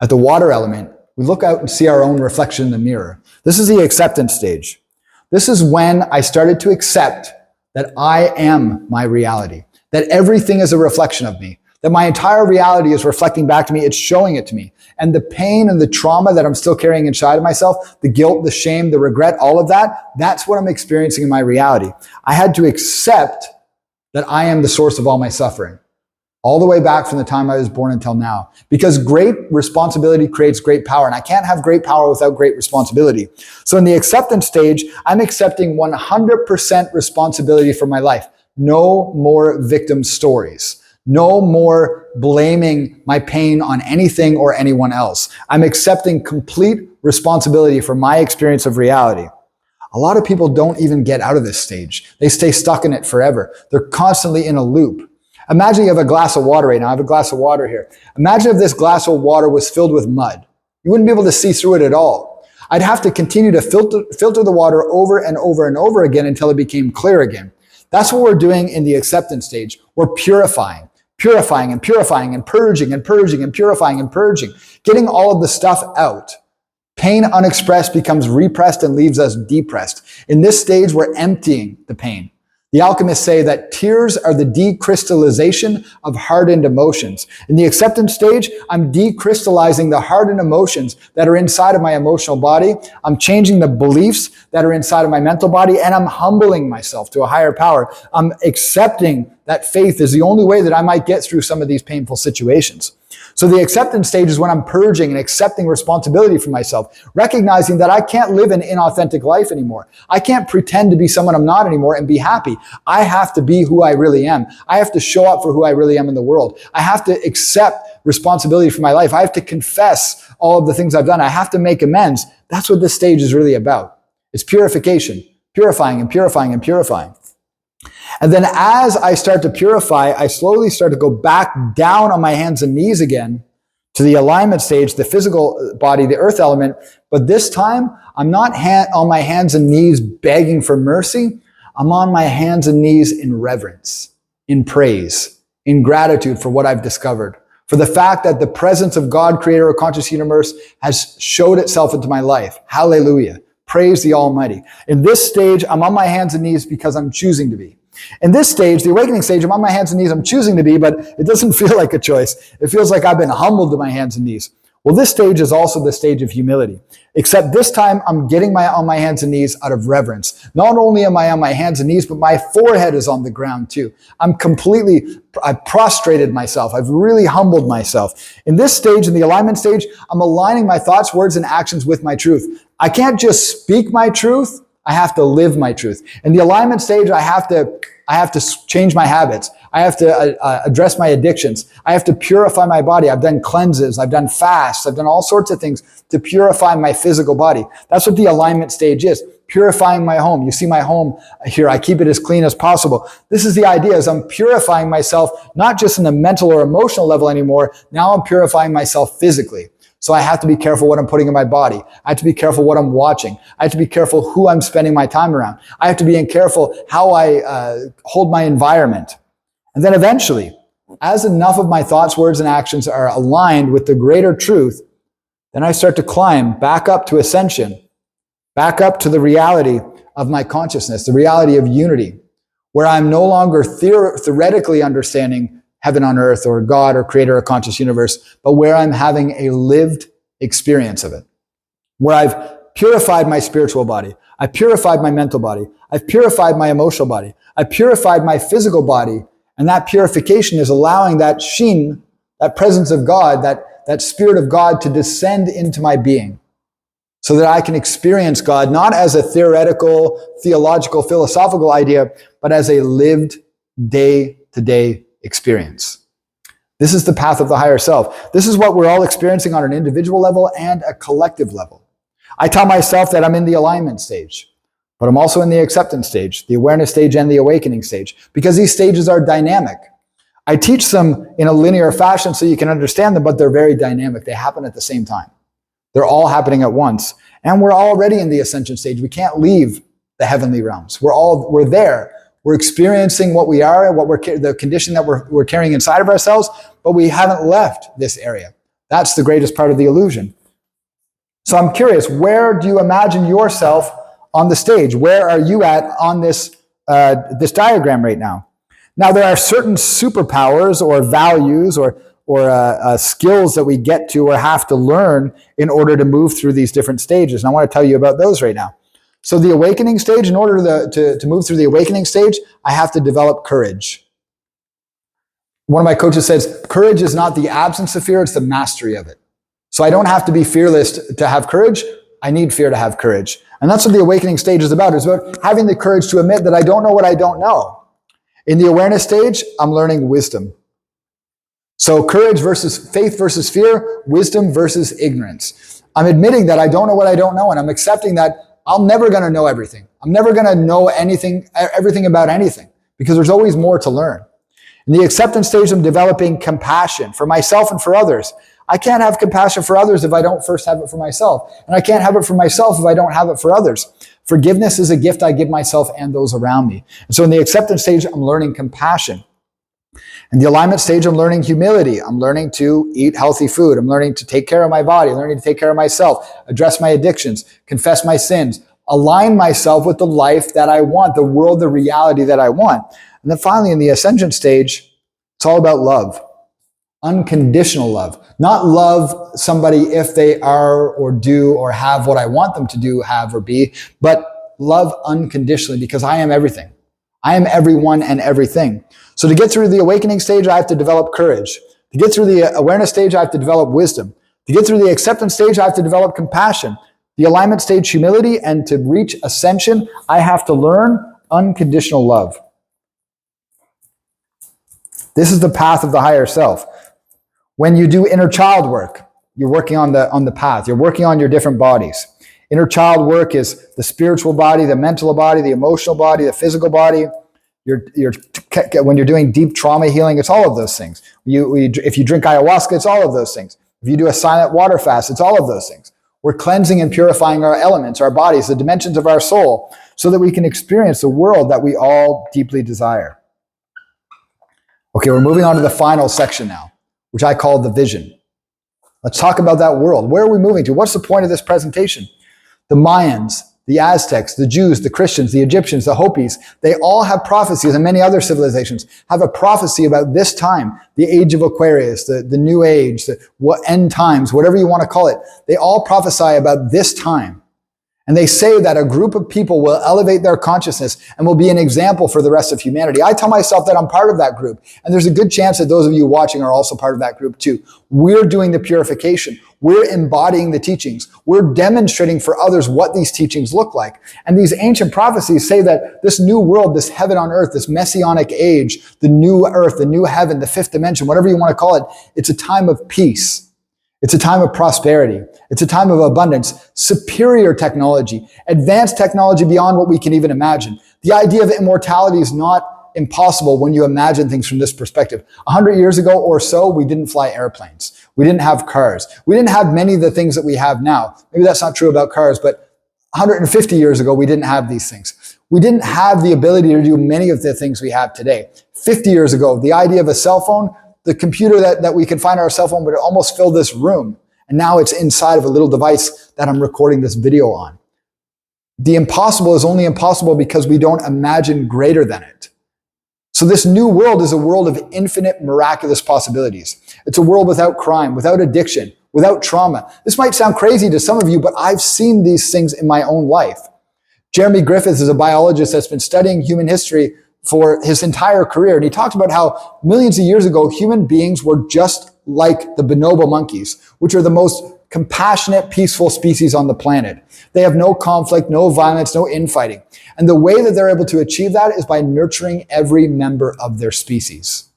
at the water element. We look out and see our own reflection in the mirror. This is the acceptance stage. This is when I started to accept that I am my reality, that everything is a reflection of me, that my entire reality is reflecting back to me. It's showing it to me. And the pain and the trauma that I'm still carrying inside of myself, the guilt, the shame, the regret, all of that, that's what I'm experiencing in my reality. I had to accept that I am the source of all my suffering, all the way back from the time I was born until now. Because great responsibility creates great power, and I can't have great power without great responsibility. So in the acceptance stage, I'm accepting 100% responsibility for my life. No more victim stories. No more blaming my pain on anything or anyone else. I'm accepting complete responsibility for my experience of reality. A lot of people don't even get out of this stage. They stay stuck in it forever. They're constantly in a loop. Imagine you have a glass of water right now. I have a glass of water here. Imagine if this glass of water was filled with mud. You wouldn't be able to see through it at all. I'd have to continue to filter the water over and over and over again until it became clear again. That's what we're doing in the acceptance stage. We're purifying and purifying and purging and purging and purifying and purging, getting all of the stuff out. Pain unexpressed becomes repressed and leaves us depressed. In this stage, we're emptying the pain. The alchemists say that tears are the decrystallization of hardened emotions. In the acceptance stage, I'm decrystallizing the hardened emotions that are inside of my emotional body. I'm changing the beliefs that are inside of my mental body, and I'm humbling myself to a higher power. I'm accepting that faith is the only way that I might get through some of these painful situations. So the acceptance stage is when I'm purging and accepting responsibility for myself, recognizing that I can't live an inauthentic life anymore. I can't pretend to be someone I'm not anymore and be happy. I have to be who I really am. I have to show up for who I really am in the world. I have to accept responsibility for my life. I have to confess all of the things I've done. I have to make amends. That's what this stage is really about. It's purification, purifying and purifying and purifying. And then as I start to purify, I slowly start to go back down on my hands and knees again to the alignment stage, the physical body, the earth element. But this time, I'm not on my hands and knees begging for mercy. I'm on my hands and knees in reverence, in praise, in gratitude for what I've discovered, for the fact that the presence of God, creator of conscious universe, has showed itself into my life. Hallelujah. Praise the Almighty. In this stage, I'm on my hands and knees because I'm choosing to be. In this stage, the awakening stage, I'm on my hands and knees, I'm choosing to be, but it doesn't feel like a choice. It feels like I've been humbled to my hands and knees. Well, this stage is also the stage of humility, except this time I'm getting on my hands and knees out of reverence. Not only am I on my hands and knees, but my forehead is on the ground too. I've prostrated myself. I've really humbled myself. In this stage, in the alignment stage, I'm aligning my thoughts, words, and actions with my truth. I can't just speak my truth. I have to live my truth. In the alignment stage, I have to change my habits. I have to address my addictions. I have to purify my body. I've done cleanses. I've done fasts. I've done all sorts of things to purify my physical body. That's what the alignment stage is. Purifying my home. You see my home here. I keep it as clean as possible. This is the idea, is I'm purifying myself, not just in the mental or emotional level anymore. Now I'm purifying myself physically. So I have to be careful what I'm putting in my body. I have to be careful what I'm watching. I have to be careful who I'm spending my time around. I have to be careful how I hold my environment. And then eventually, as enough of my thoughts, words, and actions are aligned with the greater truth, then I start to climb back up to ascension, back up to the reality of my consciousness, the reality of unity, where I'm no longer theoretically understanding heaven on earth or God or creator or conscious universe, but where I'm having a lived experience of it, where I've purified my spiritual body. I've purified my mental body. I've purified my emotional body. I've purified my physical body. And that purification is allowing that Shin, that presence of God, that spirit of God to descend into my being so that I can experience God, not as a theoretical, theological, philosophical idea, but as a lived day-to-day experience. This is the path of the higher self. This is what we're all experiencing on an individual level and a collective level. I tell myself that I'm in the alignment stage, but I'm also in the acceptance stage, the awareness stage, and the awakening stage, because these stages are dynamic. I teach them in a linear fashion so you can understand them, but they're very dynamic. They happen at the same time. They're all happening at once. And we're already in the ascension stage. We can't leave the heavenly realms. We're there. We're experiencing what we are, the condition that we're carrying inside of ourselves, but we haven't left this area. That's the greatest part of the illusion. So I'm curious, where do you imagine yourself on the stage? Where are you at on this diagram right now? Now, there are certain superpowers or values or skills that we get to or have to learn in order to move through these different stages. And I want to tell you about those right now. So the awakening stage, in order to move through the awakening stage, I have to develop courage. One of my coaches says, courage is not the absence of fear, it's the mastery of it. So I don't have to be fearless to have courage. I need fear to have courage. And that's what the awakening stage is about. It's about having the courage to admit that I don't know what I don't know. In the awareness stage, I'm learning wisdom. So courage versus faith versus fear, wisdom versus ignorance. I'm admitting that I don't know what I don't know, and I'm accepting that I'm never going to know everything. I'm never going to know everything about anything, because there's always more to learn. In the acceptance stage, I'm developing compassion for myself and for others. I can't have compassion for others if I don't first have it for myself. And I can't have it for myself if I don't have it for others. Forgiveness is a gift I give myself and those around me. And so in the acceptance stage, I'm learning compassion. In the alignment stage, I'm learning humility. I'm learning to eat healthy food. I'm learning to take care of my body. I'm learning to take care of myself, address my addictions, confess my sins, align myself with the life that I want, the world, the reality that I want. And then finally, in the ascension stage, it's all about love. Unconditional love. Not love somebody if they are or do or have what I want them to do, have, or be, but love unconditionally, because I am everything. I am everyone and everything. So to get through the awakening stage, I have to develop courage. To get through the awareness stage, I have to develop wisdom. To get through the acceptance stage, I have to develop compassion. The alignment stage, humility. And to reach ascension, I have to learn unconditional love. This is the path of the higher self. When you do inner child work, you're working on the path. You're working on your different bodies. Inner child work is the spiritual body, the mental body, the emotional body, the physical body. When you're doing deep trauma healing, it's all of those things. If you drink ayahuasca, it's all of those things. If you do a silent water fast, it's all of those things. We're cleansing and purifying our elements, our bodies, the dimensions of our soul, so that we can experience the world that we all deeply desire. Okay, we're moving on to the final section now, which I call the vision. Let's talk about that world. Where are we moving to? What's the point of this presentation? The Mayans, the Aztecs, the Jews, the Christians, the Egyptians, the Hopis, they all have prophecies, and many other civilizations have a prophecy about this time, the age of Aquarius, the new age, the end times, whatever you want to call it. They all prophesy about this time. And they say that a group of people will elevate their consciousness and will be an example for the rest of humanity. I tell myself that I'm part of that group. And there's a good chance that those of you watching are also part of that group too. We're doing the purification. We're embodying the teachings. We're demonstrating for others what these teachings look like. And these ancient prophecies say that this new world, this heaven on earth, this messianic age, the new earth, the new heaven, the fifth dimension, whatever you want to call it, it's a time of peace. It's a time of prosperity. It's a time of abundance, superior technology, advanced technology beyond what we can even imagine. The idea of immortality is not impossible when you imagine things from this perspective. 100 years ago or so, we didn't fly airplanes. We didn't have cars. We didn't have many of the things that we have now. Maybe that's not true about cars, but 150 years ago, we didn't have these things. We didn't have the ability to do many of the things we have today. 50 years ago, the idea of a cell phone, the computer that we can find on our cell phone would almost fill this room. And now it's inside of a little device that I'm recording this video on. The impossible is only impossible because we don't imagine greater than it. So this new world is a world of infinite miraculous possibilities. It's a world without crime, without addiction, without trauma. This might sound crazy to some of you, but I've seen these things in my own life. Jeremy Griffiths is a biologist that's been studying human history for his entire career. And he talks about how millions of years ago, human beings were just like the bonobo monkeys, which are the most compassionate, peaceful species on the planet. They have no conflict, no violence, no infighting. And the way that they're able to achieve that is by nurturing every member of their species.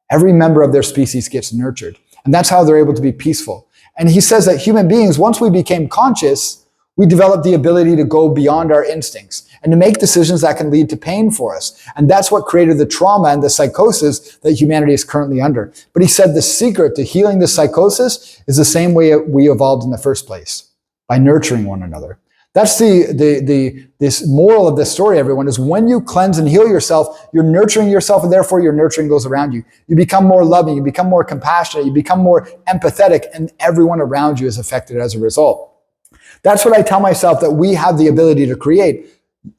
Every member of their species gets nurtured. And that's how they're able to be peaceful. And he says that human beings, once we became conscious, we developed the ability to go beyond our instincts and to make decisions that can lead to pain for us. And that's what created the trauma and the psychosis that humanity is currently under. But he said the secret to healing the psychosis is the same way we evolved in the first place, by nurturing one another. That's this moral of this story, everyone, is when you cleanse and heal yourself, you're nurturing yourself, and therefore you're nurturing those around you. You become more loving, you become more compassionate, you become more empathetic, and everyone around you is affected as a result. That's what I tell myself that we have the ability to create.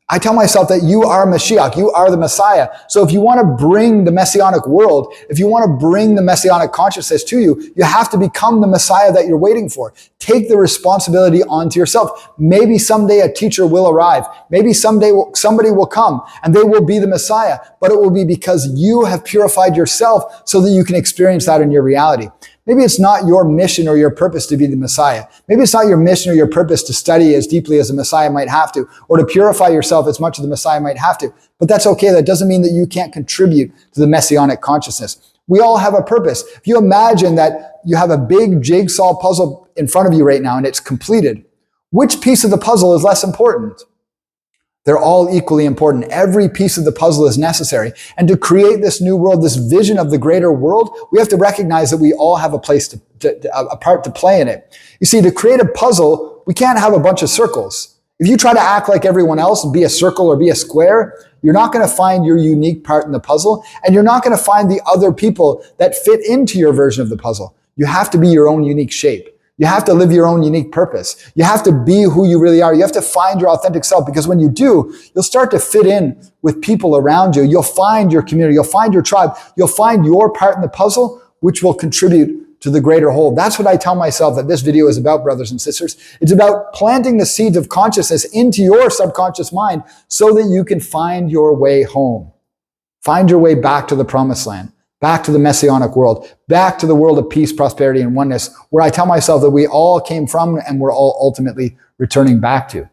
I tell myself that you are Mashiach, you are the Messiah. So if you want to bring the Messianic world, if you want to bring the Messianic consciousness to you, you have to become the Messiah that you're waiting for. Take the responsibility onto yourself. Maybe someday a teacher will arrive. Maybe someday somebody will come and they will be the Messiah, but it will be because you have purified yourself so that you can experience that in your reality. Maybe it's not your mission or your purpose to be the Messiah. Maybe it's not your mission or your purpose to study as deeply as the Messiah might have to, or to purify yourself as much as the Messiah might have to. But that's okay. That doesn't mean that you can't contribute to the Messianic consciousness. We all have a purpose. If you imagine that you have a big jigsaw puzzle in front of you right now and it's completed, which piece of the puzzle is less important? They're all equally important. Every piece of the puzzle is necessary. And to create this new world, this vision of the greater world, we have to recognize that we all have a place a part to play in it. You see, to create a puzzle, we can't have a bunch of circles. If you try to act like everyone else and be a circle or be a square, you're not going to find your unique part in the puzzle, and you're not going to find the other people that fit into your version of the puzzle. You have to be your own unique shape. You have to live your own unique purpose. You have to be who you really are. You have to find your authentic self, because when you do, you'll start to fit in with people around you. You'll find your community. You'll find your tribe. You'll find your part in the puzzle, which will contribute to the greater whole. That's what I tell myself that this video is about, brothers and sisters. It's about planting the seeds of consciousness into your subconscious mind so that you can find your way home. Find your way back to the promised land. Back to the Messianic world, back to the world of peace, prosperity, and oneness, where I tell myself that we all came from and we're all ultimately returning back to.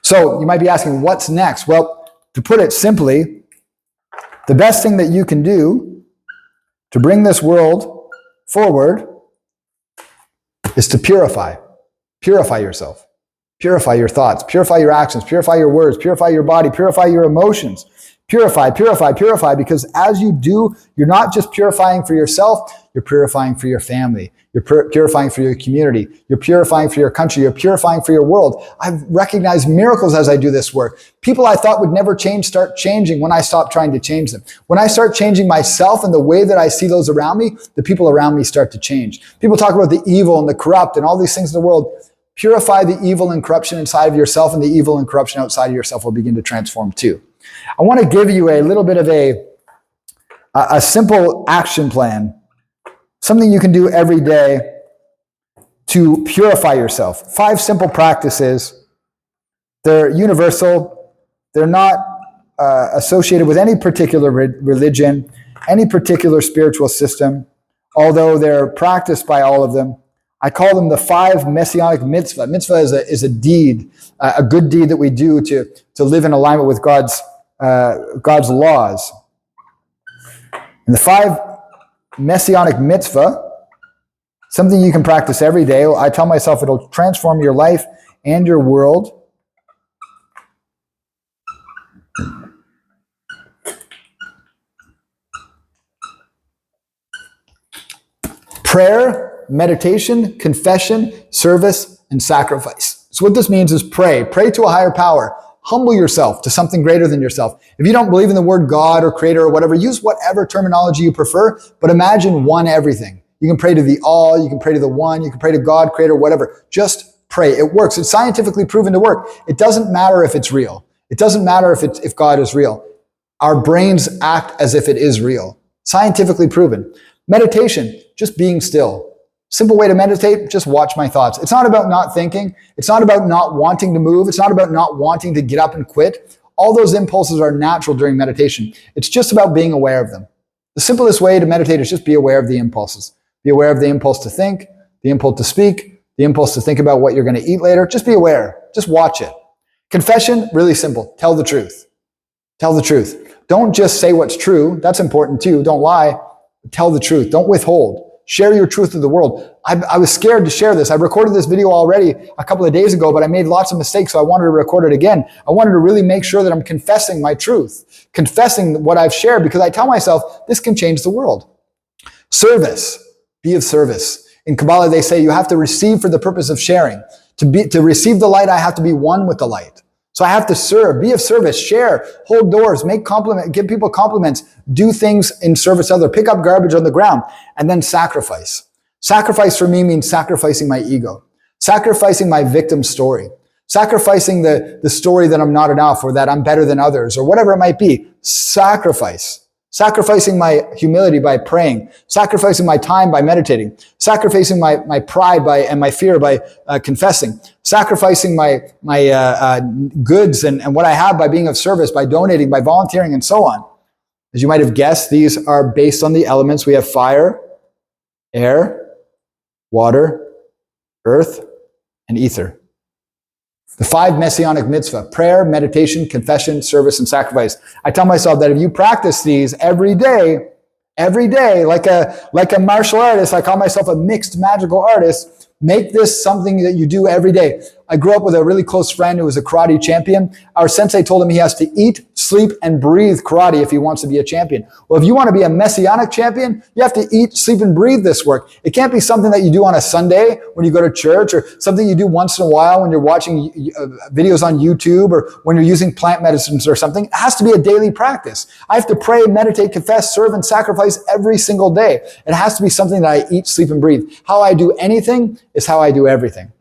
So you might be asking, what's next? Well, to put it simply, the best thing that you can do to bring this world forward is to purify. Purify yourself. Purify your thoughts. Purify your actions. Purify your words. Purify your body. Purify your emotions. Purify, purify, purify, because as you do, you're not just purifying for yourself, you're purifying for your family. You're purifying for your community. You're purifying for your country. You're purifying for your world. I've recognized miracles as I do this work. People I thought would never change start changing when I stop trying to change them. When I start changing myself and the way that I see those around me, the people around me start to change. People talk about the evil and the corrupt and all these things in the world. Purify the evil and corruption inside of yourself, and the evil and corruption outside of yourself will begin to transform too. I want to give you a little bit of a simple action plan, something you can do every day to purify yourself. 5 simple practices. They're universal. They're not associated with any particular religion, any particular spiritual system, although they're practiced by all of them. I call them the 5 messianic mitzvah. Mitzvah is a deed, a good deed that we do to live in alignment with God's laws. And the 5 messianic mitzvah, something you can practice every day. I tell myself it'll transform your life and your world. Prayer, meditation, confession, service, and sacrifice. So what this means is pray. Pray to a higher power. Humble yourself to something greater than yourself. If you don't believe in the word God or creator or whatever, use whatever terminology you prefer, but imagine one everything. You can pray to the all, you can pray to the one, you can pray to God, creator, whatever. Just pray. It works. It's scientifically proven to work. It doesn't matter if it's real. It doesn't matter if God is real. Our brains act as if it is real. Scientifically proven. Meditation, just being still. Simple way to meditate, just watch my thoughts. It's not about not thinking. It's not about not wanting to move. It's not about not wanting to get up and quit. All those impulses are natural during meditation. It's just about being aware of them. The simplest way to meditate is just be aware of the impulses. Be aware of the impulse to think, the impulse to speak, the impulse to think about what you're going to eat later. Just be aware. Just watch it. Confession, really simple. Tell the truth. Tell the truth. Don't just say what's true. That's important too. Don't lie. Tell the truth. Don't withhold. Share your truth with the world. I was scared to share this. I recorded this video already a couple of days ago, but I made lots of mistakes, so I wanted to record it again. I wanted to really make sure that I'm confessing my truth, confessing what I've shared, because I tell myself this can change the world. Service. Be of service. In Kabbalah, they say you have to receive for the purpose of sharing. To receive the light, I have to be one with the light. So I have to serve, be of service, share, hold doors, make compliment, give people compliments, do things in service to others, pick up garbage on the ground, and then sacrifice. Sacrifice for me means sacrificing my ego, sacrificing my victim story, sacrificing the story that I'm not enough or that I'm better than others or whatever it might be. Sacrifice. Sacrificing my humility by praying, sacrificing my time by meditating, sacrificing my pride and my fear by confessing, sacrificing my goods and what I have by being of service, by donating, by volunteering, and so on. As you might have guessed, these are based on the elements. We have fire, air, water, earth, and ether. The 5 messianic mitzvah: prayer, meditation, confession, service, and sacrifice. I tell myself that if you practice these every day, like a martial artist, I call myself a mixed magical artist, make this something that you do every day. I grew up with a really close friend who was a karate champion. Our sensei told him he has to eat, sleep, and breathe karate if he wants to be a champion. Well, if you want to be a messianic champion, you have to eat, sleep, and breathe this work. It can't be something that you do on a Sunday when you go to church, or something you do once in a while when you're watching videos on YouTube, or when you're using plant medicines or something. It has to be a daily practice. I have to pray, meditate, confess, serve, and sacrifice every single day. It has to be something that I eat, sleep, and breathe. How I do anything is how I do everything.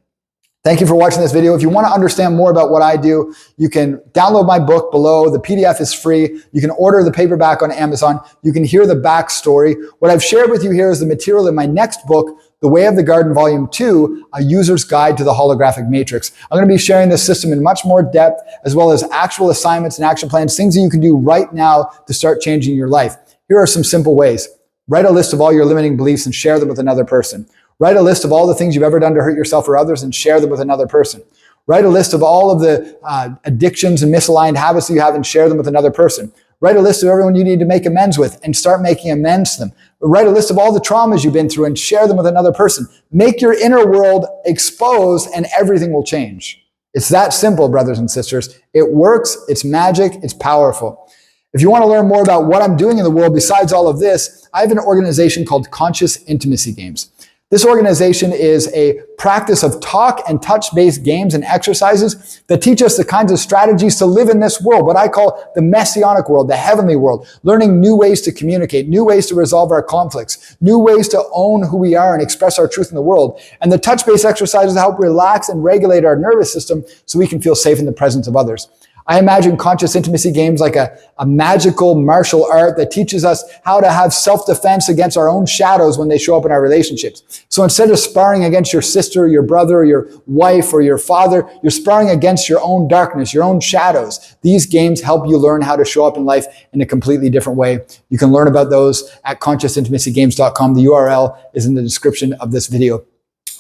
Thank you for watching this video. If you want to understand more about what I do, you can download my book below. The PDF is free. You can order the paperback on Amazon. You can hear the backstory. What I've shared with you here is the material in my next book, The Way of the Garden, Volume 2, A User's Guide to the Holographic Matrix. I'm going to be sharing this system in much more depth, as well as actual assignments and action plans, things that you can do right now to start changing your life. Here are some simple ways. Write a list of all your limiting beliefs and share them with another person. Write a list of all the things you've ever done to hurt yourself or others and share them with another person. Write a list of all of the addictions and misaligned habits that you have and share them with another person. Write a list of everyone you need to make amends with and start making amends to them. Write a list of all the traumas you've been through and share them with another person. Make your inner world exposed and everything will change. It's that simple, brothers and sisters. It works. It's magic. It's powerful. If you want to learn more about what I'm doing in the world besides all of this, I have an organization called Conscious Intimacy Games. This organization is a practice of talk and touch-based games and exercises that teach us the kinds of strategies to live in this world, what I call the messianic world, the heavenly world, learning new ways to communicate, new ways to resolve our conflicts, new ways to own who we are and express our truth in the world. And the touch-based exercises help relax and regulate our nervous system so we can feel safe in the presence of others. I imagine conscious intimacy games like a magical martial art that teaches us how to have self-defense against our own shadows when they show up in our relationships. So instead of sparring against your sister, your brother, or your wife, or your father, you're sparring against your own darkness, your own shadows. These games help you learn how to show up in life in a completely different way. You can learn about those at consciousintimacygames.com. The URL is in the description of this video.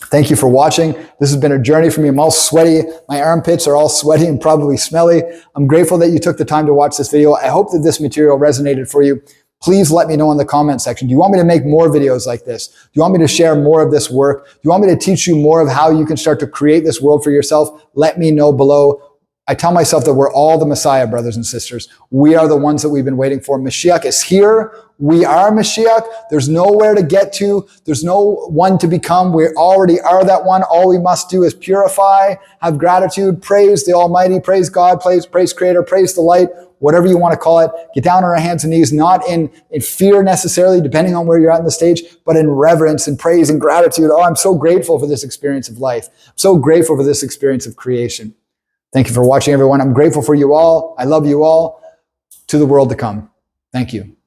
Thank you for watching. This has been a journey for me. I'm all sweaty. My armpits are all sweaty and probably smelly. I'm grateful that you took the time to watch this video. I hope that this material resonated for you. Please let me know in the comment section. Do you want me to make more videos like this? Do you want me to share more of this work? Do you want me to teach you more of how you can start to create this world for yourself? Let me know below. I tell myself that we're all the Messiah, brothers and sisters. We are the ones that we've been waiting for. Mashiach is here. We are Mashiach. There's nowhere to get to. There's no one to become. We already are that one. All we must do is purify, have gratitude, praise the Almighty, praise God, praise Creator, praise the light, whatever you want to call it. Get down on our hands and knees, not in fear necessarily, depending on where you're at in the stage, but in reverence and praise and gratitude. Oh, I'm so grateful for this experience of life. I'm so grateful for this experience of creation. Thank you for watching, everyone. I'm grateful for you all. I love you all. To the world to come. Thank you.